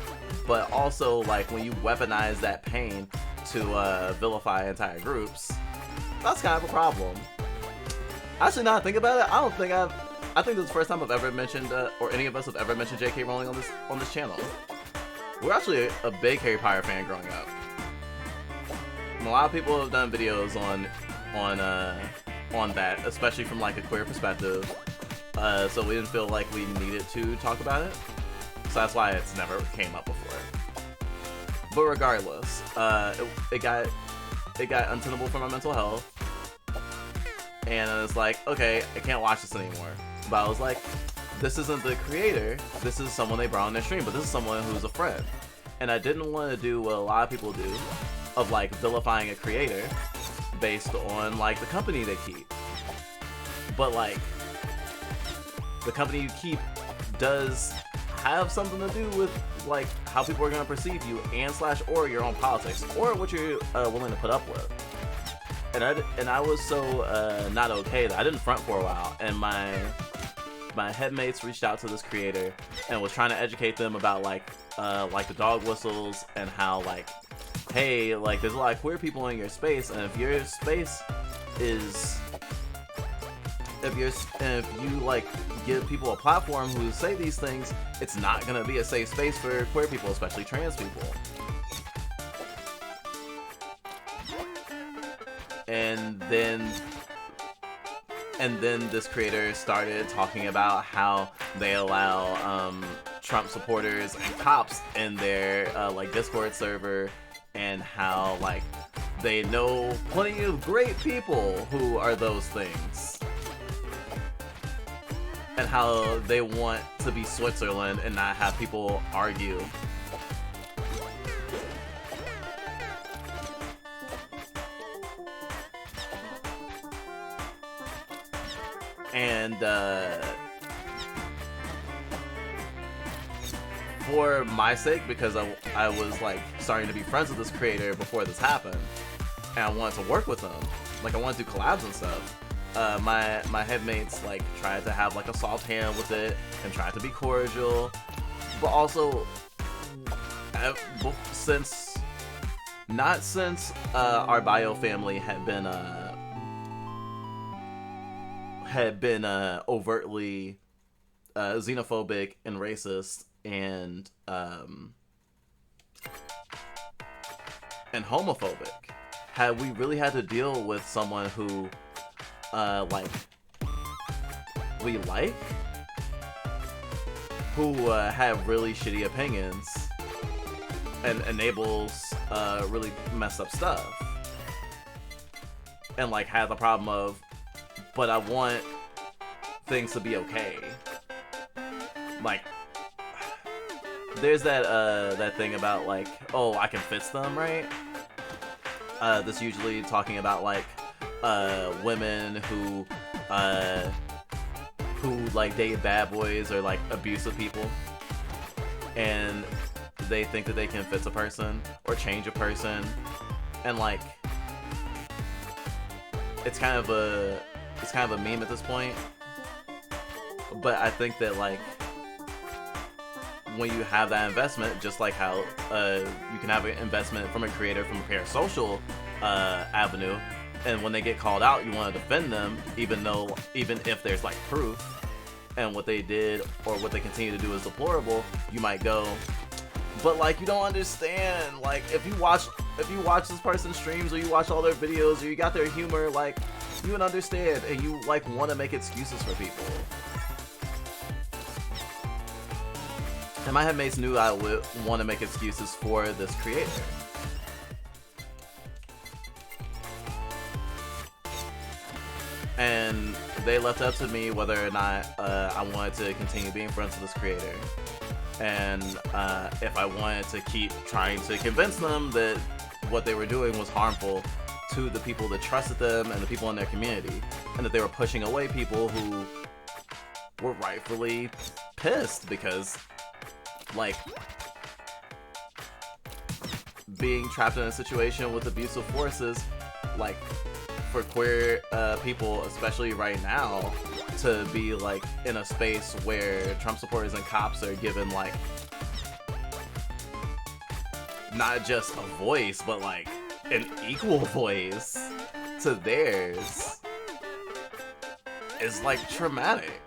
but also like when you weaponize that pain to vilify entire groups, that's kind of a problem. Actually, now I think about it, I think this is the first time I've ever mentioned, or any of us have ever mentioned J.K. Rowling on this channel. We're actually a big Harry Potter fan growing up. And a lot of people have done videos on that, especially from like a queer perspective. So we didn't feel like we needed to talk about it. So that's why it's never came up before. But regardless, it got untenable for my mental health. And I was like, okay, I can't watch this anymore. But I was like, this isn't the creator, this is someone they brought on their stream, but this is someone who's a friend. And I didn't want to do what a lot of people do, of like vilifying a creator based on like the company they keep. But like, the company you keep does have something to do with like how people are going to perceive you and / or your own politics or what you're willing to put up with. And I was so not okay that I didn't front for a while, and my headmates reached out to this creator and was trying to educate them about like the dog whistles and how like, hey, like there's a lot of queer people in your space, and if your space is if you like give people a platform who say these things, it's not gonna be a safe space for queer people, especially trans people. And then this creator started talking about how they allow Trump supporters and cops in their like Discord server, and how like they know plenty of great people who are those things, and how they want to be Switzerland and not have people argue. And for my sake, because I was like starting to be friends with this creator before this happened, and I wanted to work with him, like I wanted to do collabs and stuff. My headmates like tried to have like a soft hand with it and tried to be cordial, but also since our bio family had been overtly xenophobic and racist and homophobic, had we really had to deal with someone who like we like, who have really shitty opinions and enables really messed up stuff, and like had the problem of, but I want things to be okay. Like, there's that thing about like, oh, I can fix them, right? That's usually talking about like women who like date bad boys or like abusive people, and they think that they can fix a person or change a person, and like it's kind of a meme at this point. But I think that like when you have that investment, just like how you can have an investment from a creator from a parasocial avenue, and when they get called out, you want to defend them, even if there's like proof, and what they did or what they continue to do is deplorable, you might go, but like you don't understand, like if you watch this person's streams, or you watch all their videos, or you got their humor, like you would understand, and you like want to make excuses for people. And my headmates knew I would want to make excuses for this creator. And they left up to me whether or not I wanted to continue being friends with this creator. And if I wanted to keep trying to convince them that what they were doing was harmful to the people that trusted them and the people in their community, and that they were pushing away people who were rightfully pissed because, like, being trapped in a situation with abusive forces, like, for queer people, especially right now, to be, like, in a space where Trump supporters and cops are given, like, not just a voice, but, like, an equal voice to theirs is like traumatic.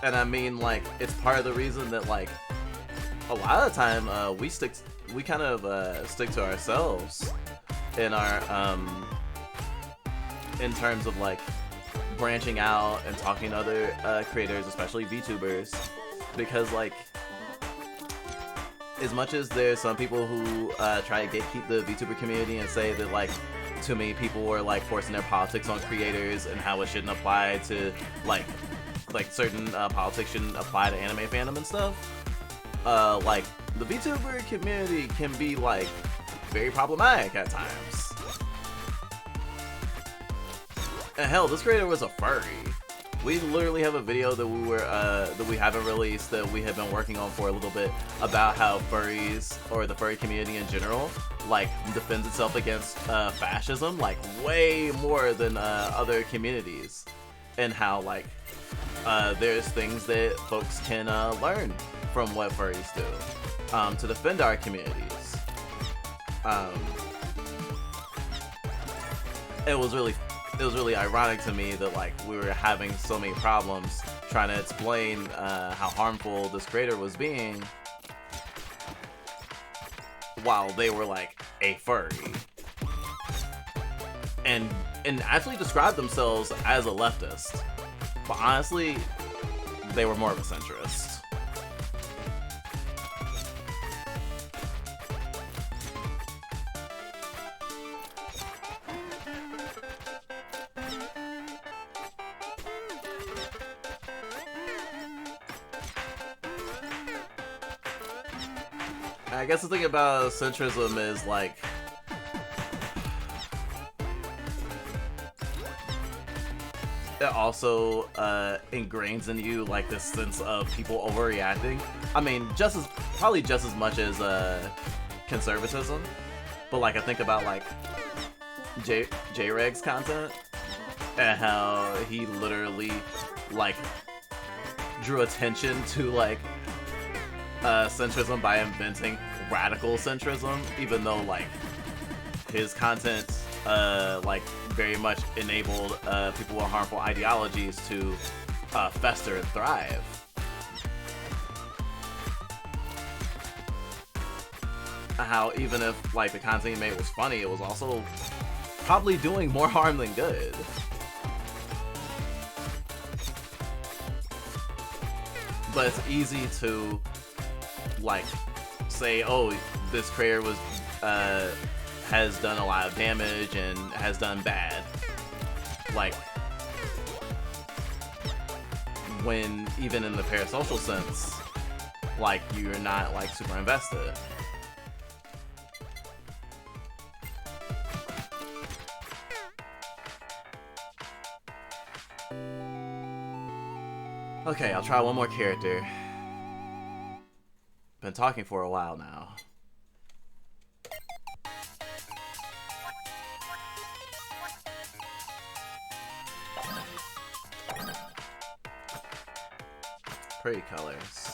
And I mean, like, it's part of the reason that, like, a lot of the time we kind of stick to ourselves in our in terms of like branching out and talking to other creators, especially VTubers, because like as much as there's some people who try to gatekeep the VTuber community and say that like too many people are like forcing their politics on creators and how it shouldn't apply to like certain politics shouldn't apply to anime fandom and stuff, like the VTuber community can be like very problematic at times. And hell, this creator was a furry. We literally have a video that we haven't released that we have been working on for a little bit about how furries, or the furry community in general, like defends itself against fascism like way more than other communities, and how like there's things that folks can learn from what furries do to defend our communities. It was really ironic to me that like we were having so many problems trying to explain how harmful this creator was being while they were like a furry and actually described themselves as a leftist, but honestly they were more of a centrist. I guess the thing about centrism is like it also ingrains in you like this sense of people overreacting. I mean, probably just as much as conservatism, but like I think about like J-Reg's content and how he literally like drew attention to like centrism by inventing radical centrism, even though like his content like very much enabled people with harmful ideologies to fester and thrive. How even if like the content he made was funny, it was also probably doing more harm than good. But it's easy to like say, oh, this creator was has done a lot of damage and has done bad, like when even in the parasocial sense, like you're not like super invested. Okay, I'll try one more character. Been talking for a while now. Pretty colors.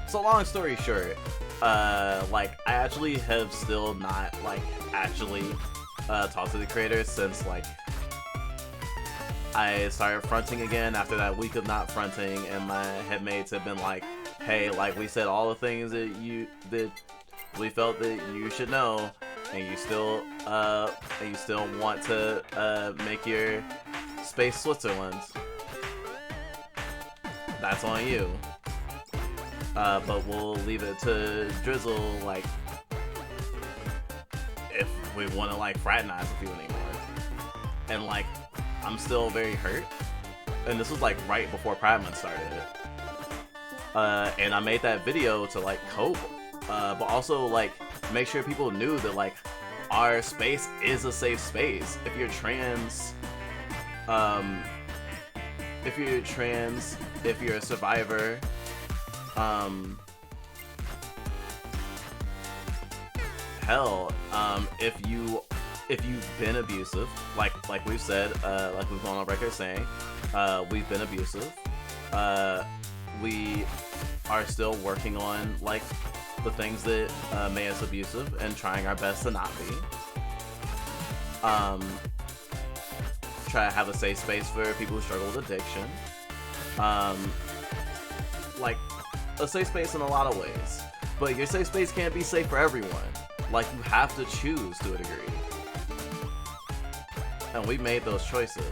So long story short, like I actually have still not like actually talked to the creators since like I started fronting again after that week of not fronting, and my headmates have been like, hey, like we said all the things that we felt that you should know, and you still want to make your space Switzerland. That's on you. But we'll leave it to Drizzle, like, if we want to like fraternize with you anymore. And like, I'm still very hurt, and this was like right before Pride Month started. And I made that video to like cope, but also like make sure people knew that like our space is a safe space. If you're trans, if you're a survivor, hell, if you've been abusive, like we've said, like we've gone on record saying, we've been abusive. We are still working on like the things that made us abusive and trying our best to not be. Try to have a safe space for people who struggle with addiction. Like a safe space in a lot of ways, but your safe space can't be safe for everyone. Like you have to choose to a degree, and we made those choices.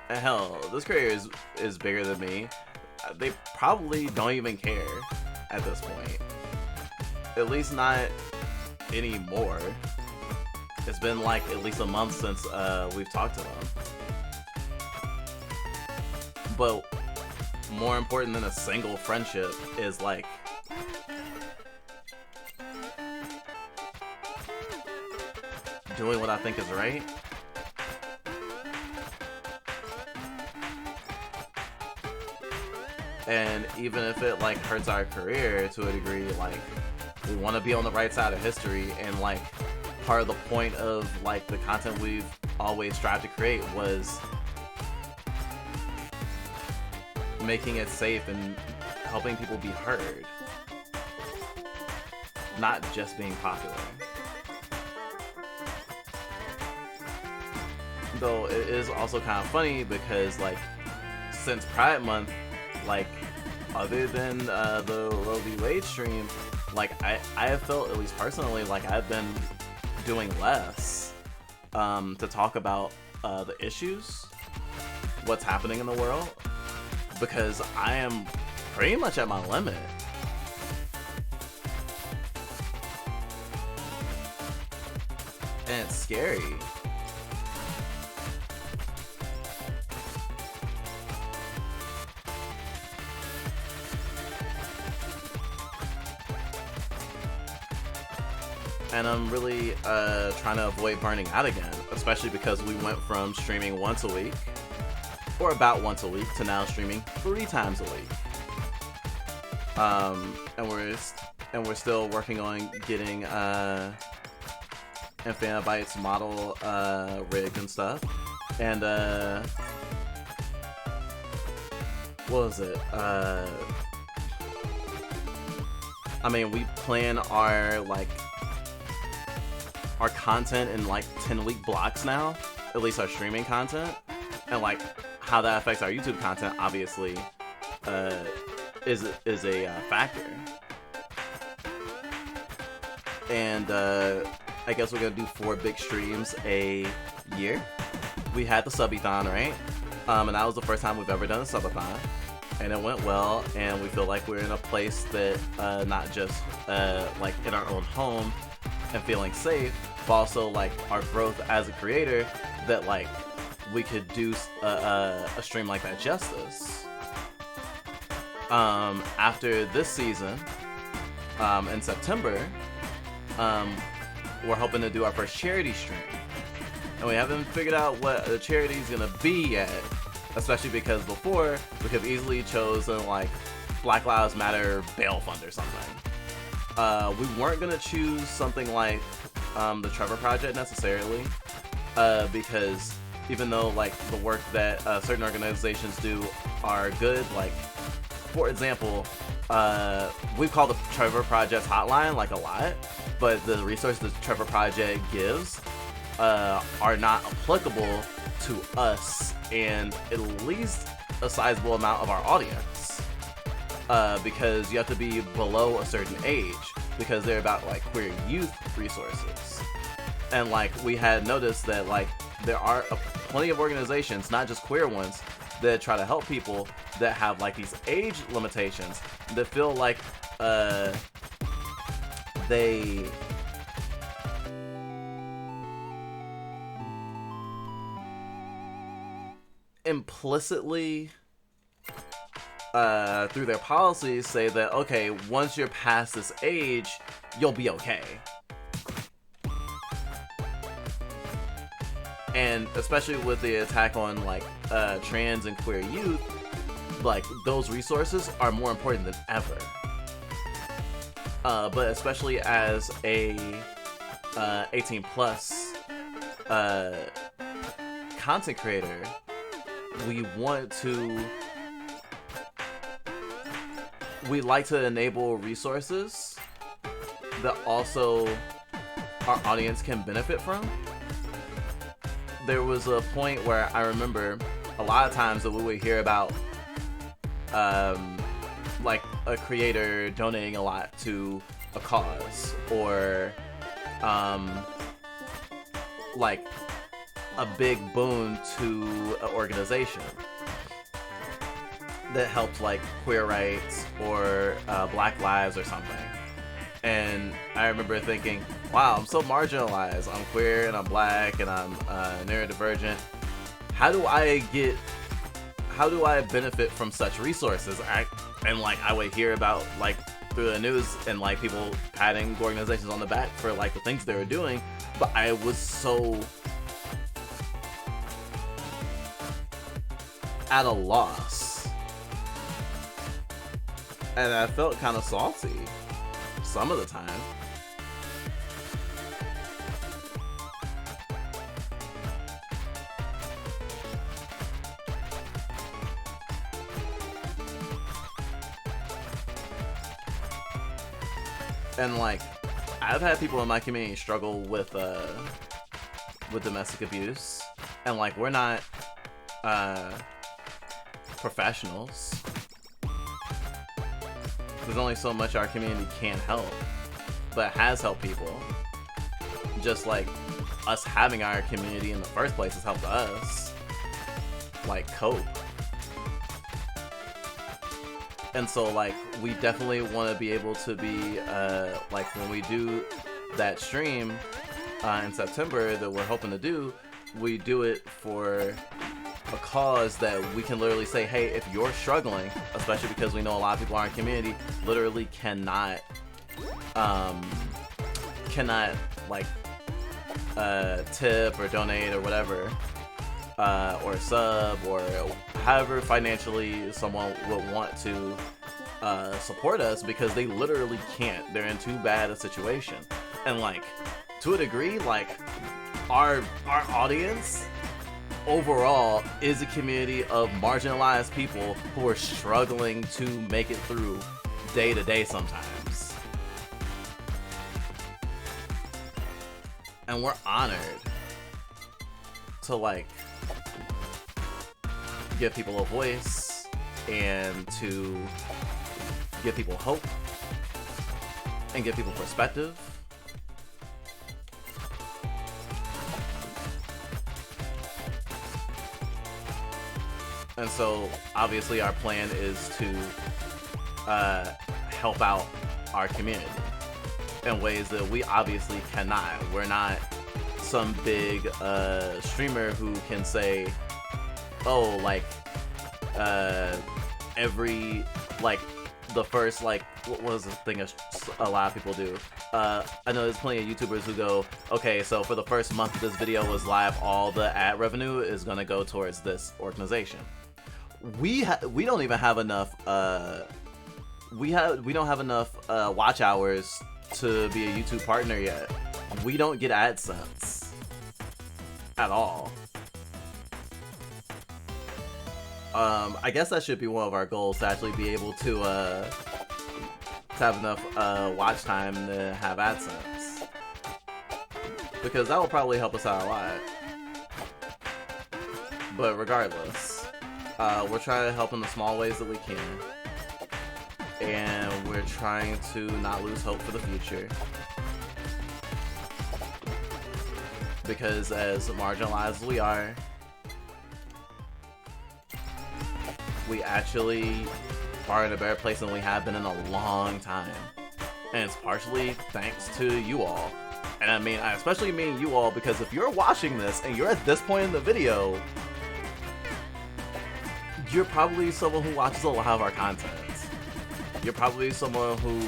And hell, this career is bigger than me. They probably don't even care at this point. At least not anymore. It's been like at least a month since we've talked to them. But more important than a single friendship is like doing what I think is right. And even if it like hurts our career to a degree, like we want to be on the right side of history. And like part of the point of like the content we've always strived to create was making it safe and helping people be heard, not just being popular. Though it is also kind of funny because like since Pride Month, like other than the Roe v. Wade stream, like I have felt, at least personally, like I've been doing less to talk about the issues, what's happening in the world, because I am pretty much at my limit. And it's scary. And I'm really trying to avoid burning out again, especially because we went from streaming once a week, or about once a week, to now streaming 3 times a week. And we're still working on getting Infinibyte's model rigged and stuff. And what was it? I mean, we plan our content in like 10-week blocks now, at least our streaming content, and like how that affects our YouTube content obviously is a factor. And I guess we're gonna do 4 big streams a year. We had the subathon, right? And that was the first time we've ever done a subathon, and it went well, and we feel like we're in a place that not just like in our own home and feeling safe, but also like our growth as a creator, that like we could do a stream like that justice. After this season, in September, we're hoping to do our first charity stream, and we haven't figured out what the charity is gonna be yet, especially because before we could have easily chosen like Black Lives Matter bail fund or something. We weren't gonna choose something like the Trevor Project necessarily, because even though like the work that certain organizations do are good, like for example, we've called the Trevor Project hotline like a lot, but the resources the Trevor Project gives are not applicable to us and at least a sizable amount of our audience, because you have to be below a certain age, because they're about like queer youth resources. And like we had noticed that like there are plenty of organizations, not just queer ones, that try to help people that have like these age limitations, that feel like they implicitly through their policies say that, okay, once you're past this age, you'll be okay. And especially with the attack on like trans and queer youth, like those resources are more important than ever. but especially as a 18 plus content creator, we like to enable resources that also our audience can benefit from. There was a point where I remember a lot of times that we would hear about like a creator donating a lot to a cause, or like a big boon to an organization that helped like queer rights or Black lives or something. And I remember thinking, wow, I'm so marginalized. I'm queer and I'm Black and I'm neurodivergent. How do I benefit from such resources? And I would hear about like through the news and like people patting organizations on the back for like the things they were doing, but I was so at a loss, and I felt kind of salty some of the time. And like, I've had people in my community struggle with domestic abuse, and like, we're not professionals. There's only so much our community can help, but has helped people. Just like us having our community in the first place has helped us like cope. And so like, we definitely want to be able to be like, when we do that stream in September that we're hoping to do, we do it for a cause that we can literally say, hey, if you're struggling, especially because we know a lot of people in our community literally cannot like tip or donate or whatever, or sub, or however financially someone would want to support us, because they literally can't. They're in too bad a situation. And like, to a degree, like our audience overall is a community of marginalized people who are struggling to make it through day to day sometimes. And we're honored to like give people a voice and to give people hope and give people perspective. And so obviously our plan is to help out our community in ways that we obviously cannot. We're not some big streamer who can say, oh, like every, like the first, like, what was the thing a lot of people do? I know there's plenty of YouTubers who go, okay, so for the first month this video was live, all the ad revenue is gonna go towards this organization. We don't even have enough we don't have enough watch hours to be a YouTube partner yet. We don't get AdSense at all. I guess that should be one of our goals, to actually be able to have enough watch time to have AdSense, because that will probably help us out a lot. But regardless, we're trying to help in the small ways that we can, and we're trying to not lose hope for the future, because as marginalized as we are, we actually are in a better place than we have been in a long time. And it's partially thanks to you all. And I mean, I especially mean you all, because if you're watching this and you're at this point in the video, you're probably someone who watches a lot of our content. You're probably someone who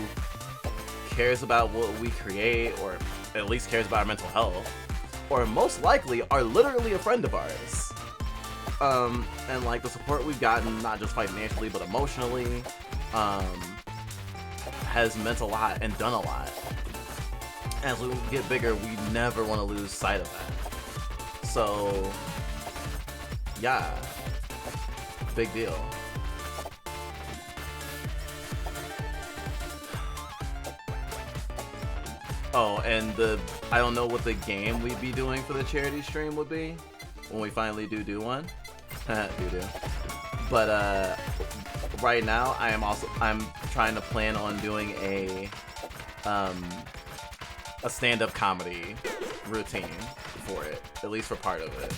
cares about what we create, or at least cares about our mental health, or most likely are literally a friend of ours. And like, the support we've gotten, not just financially but emotionally, has meant a lot and done a lot. As we get bigger, we never want to lose sight of that. So, yeah, big deal. Oh, and I don't know what the game we'd be doing for the charity stream would be when we finally do one. do. But right now I'm trying to plan on doing a stand-up comedy routine for it, at least for part of it.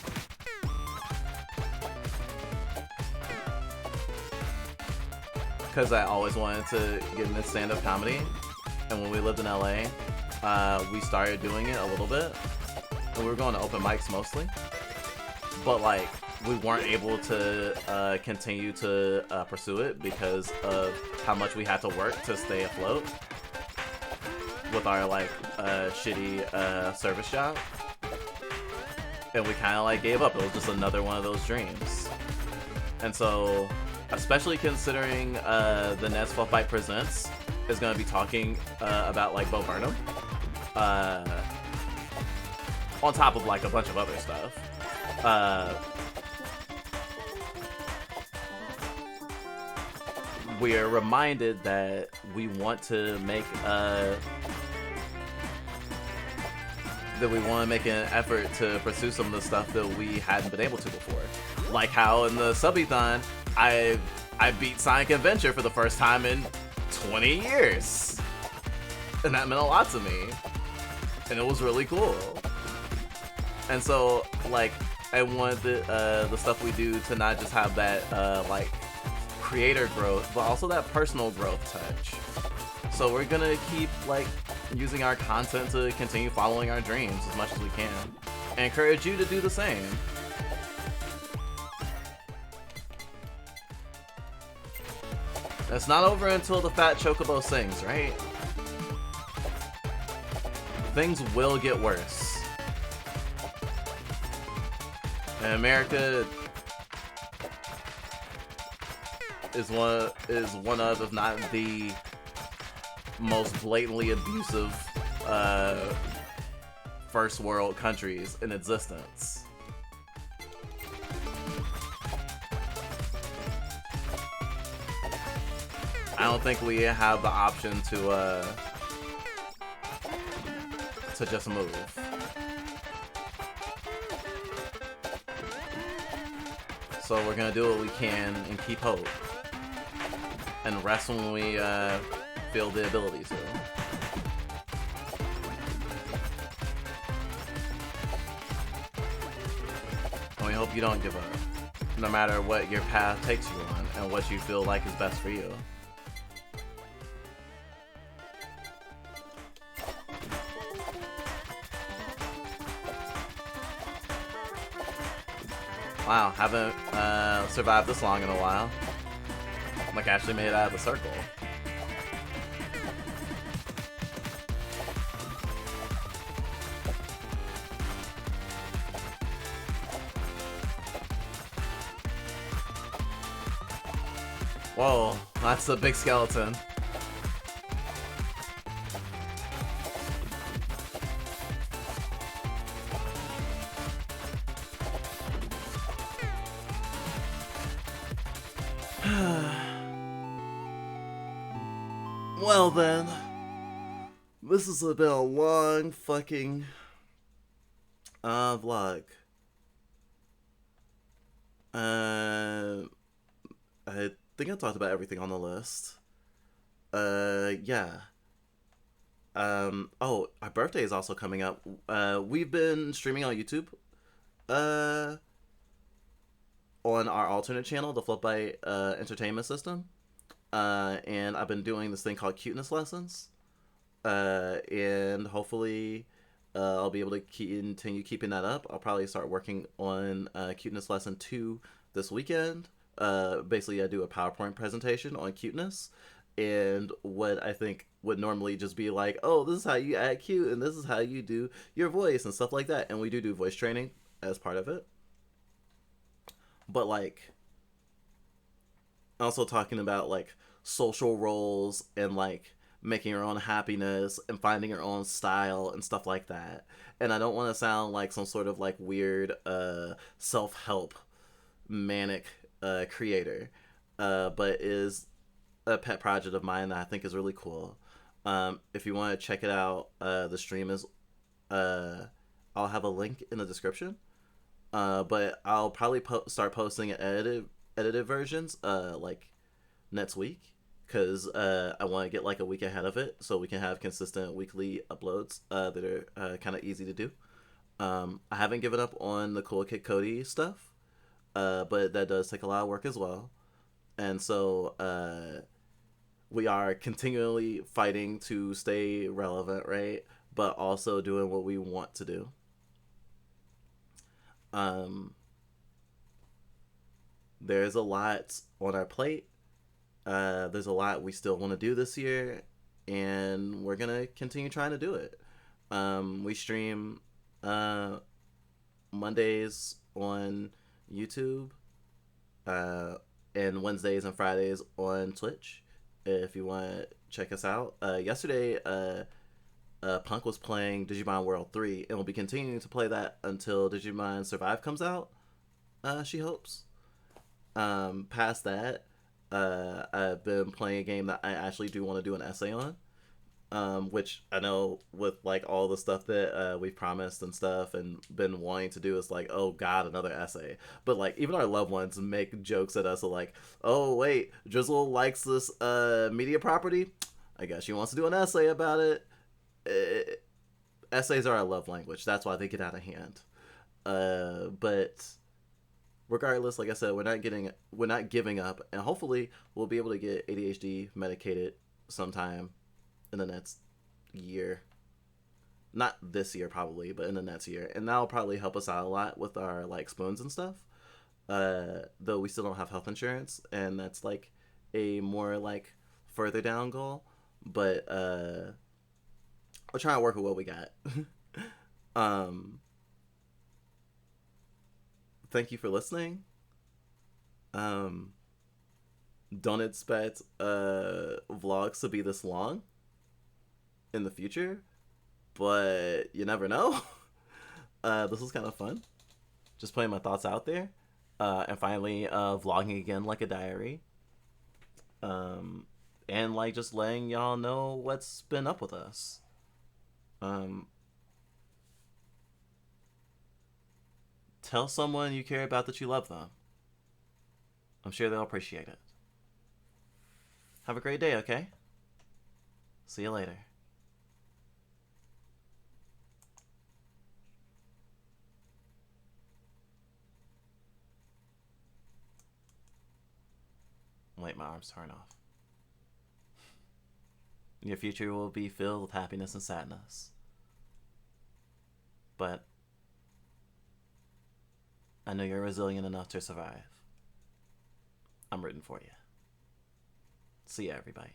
Because I always wanted to get into stand-up comedy, and when we lived in LA, we started doing it a little bit, and we were going to open mics mostly, but like we weren't able to continue to pursue it because of how much we had to work to stay afloat with our like shitty service job, and we kind of like gave up. It was just another one of those dreams. And so, especially considering the next Fluffvlog Presents is going to be talking about like Bo Burnham, on top of like a bunch of other stuff. We are reminded that we want to make an effort to pursue some of the stuff that we hadn't been able to before. Like how in the subathon, I beat Sonic Adventure for the first time in 20 years. And that meant a lot to me. And it was really cool. And so, like, I want the stuff we do to not just have that, like, creator growth, but also that personal growth touch. So we're gonna keep, like, using our content to continue following our dreams as much as we can. And encourage you to do the same. It's not over until the fat chocobo sings, right? Things will get worse. And America is one of, if not the most blatantly abusive first world countries in existence. I don't think we have the option to just move. So we're gonna do what we can and keep hope, and rest when we feel the ability to. And we hope you don't give up, no matter what your path takes you on and what you feel like is best for you. Wow, haven't survived this long in a while. Like, actually made it out of the circle. Whoa, that's a big skeleton. Well then, this has been a long fucking vlog. I think I talked about everything on the list. Yeah. Oh, our birthday is also coming up. We've been streaming on YouTube. On our alternate channel, the Fluffvlog Entertainment System. And I've been doing this thing called Cuteness Lessons. And hopefully I'll be able to continue keeping that up. I'll probably start working on Cuteness Lesson 2 this weekend. Basically, I do a PowerPoint presentation on cuteness. And what I think would normally just be like, oh, this is how you act cute, and this is how you do your voice and stuff like that. And we do voice training as part of it. But, like, also talking about, like, social roles and, like, making your own happiness and finding your own style and stuff like that. And I don't want to sound like some sort of like weird self-help manic creator, but is a pet project of mine that I think is really cool. If you want to check it out, the stream is uh, I'll have a link in the description. But I'll probably start posting edited versions like next week, because I want to get like a week ahead of it so we can have consistent weekly uploads that are kind of easy to do. I haven't given up on the Cool Kid Cody stuff, but that does take a lot of work as well. And so we are continually fighting to stay relevant, right? But also doing what we want to do. Um, there's a lot on our plate. There's a lot we still want to do this year, and we're gonna continue trying to do it. We stream Mondays on YouTube, uh, and Wednesdays and Fridays on Twitch. If you want to check us out, yesterday Punk was playing Digimon World 3, and will be continuing to play that until Digimon Survive comes out. She hopes. Past that, I've been playing a game that I actually do want to do an essay on. Which I know with like all the stuff that we've promised and stuff and been wanting to do is like, oh god, another essay. But like even our loved ones make jokes at us of like, oh wait, Drizzle likes this media property. I guess she wants to do an essay about it. Essays are our love language. That's why they get out of hand. But regardless, like I said, we're not giving up, and hopefully we'll be able to get ADHD medicated sometime in the next year. Not this year probably, but in the next year, and that'll probably help us out a lot with our like spoons and stuff. Though we still don't have health insurance, and that's like a more like further down goal. But we're trying to work with what we got. um, thank you for listening. Um, don't expect vlogs to be this long in the future, but you never know. This was kind of fun, just putting my thoughts out there, and finally vlogging again like a diary, and like just letting y'all know what's been up with us. Tell someone you care about that you love them. I'm sure they'll appreciate it. Have a great day, okay? See you later. Wait, my arms turn off. Your future will be filled with happiness and sadness. But I know you're resilient enough to survive. I'm rooting for you. See ya, everybody.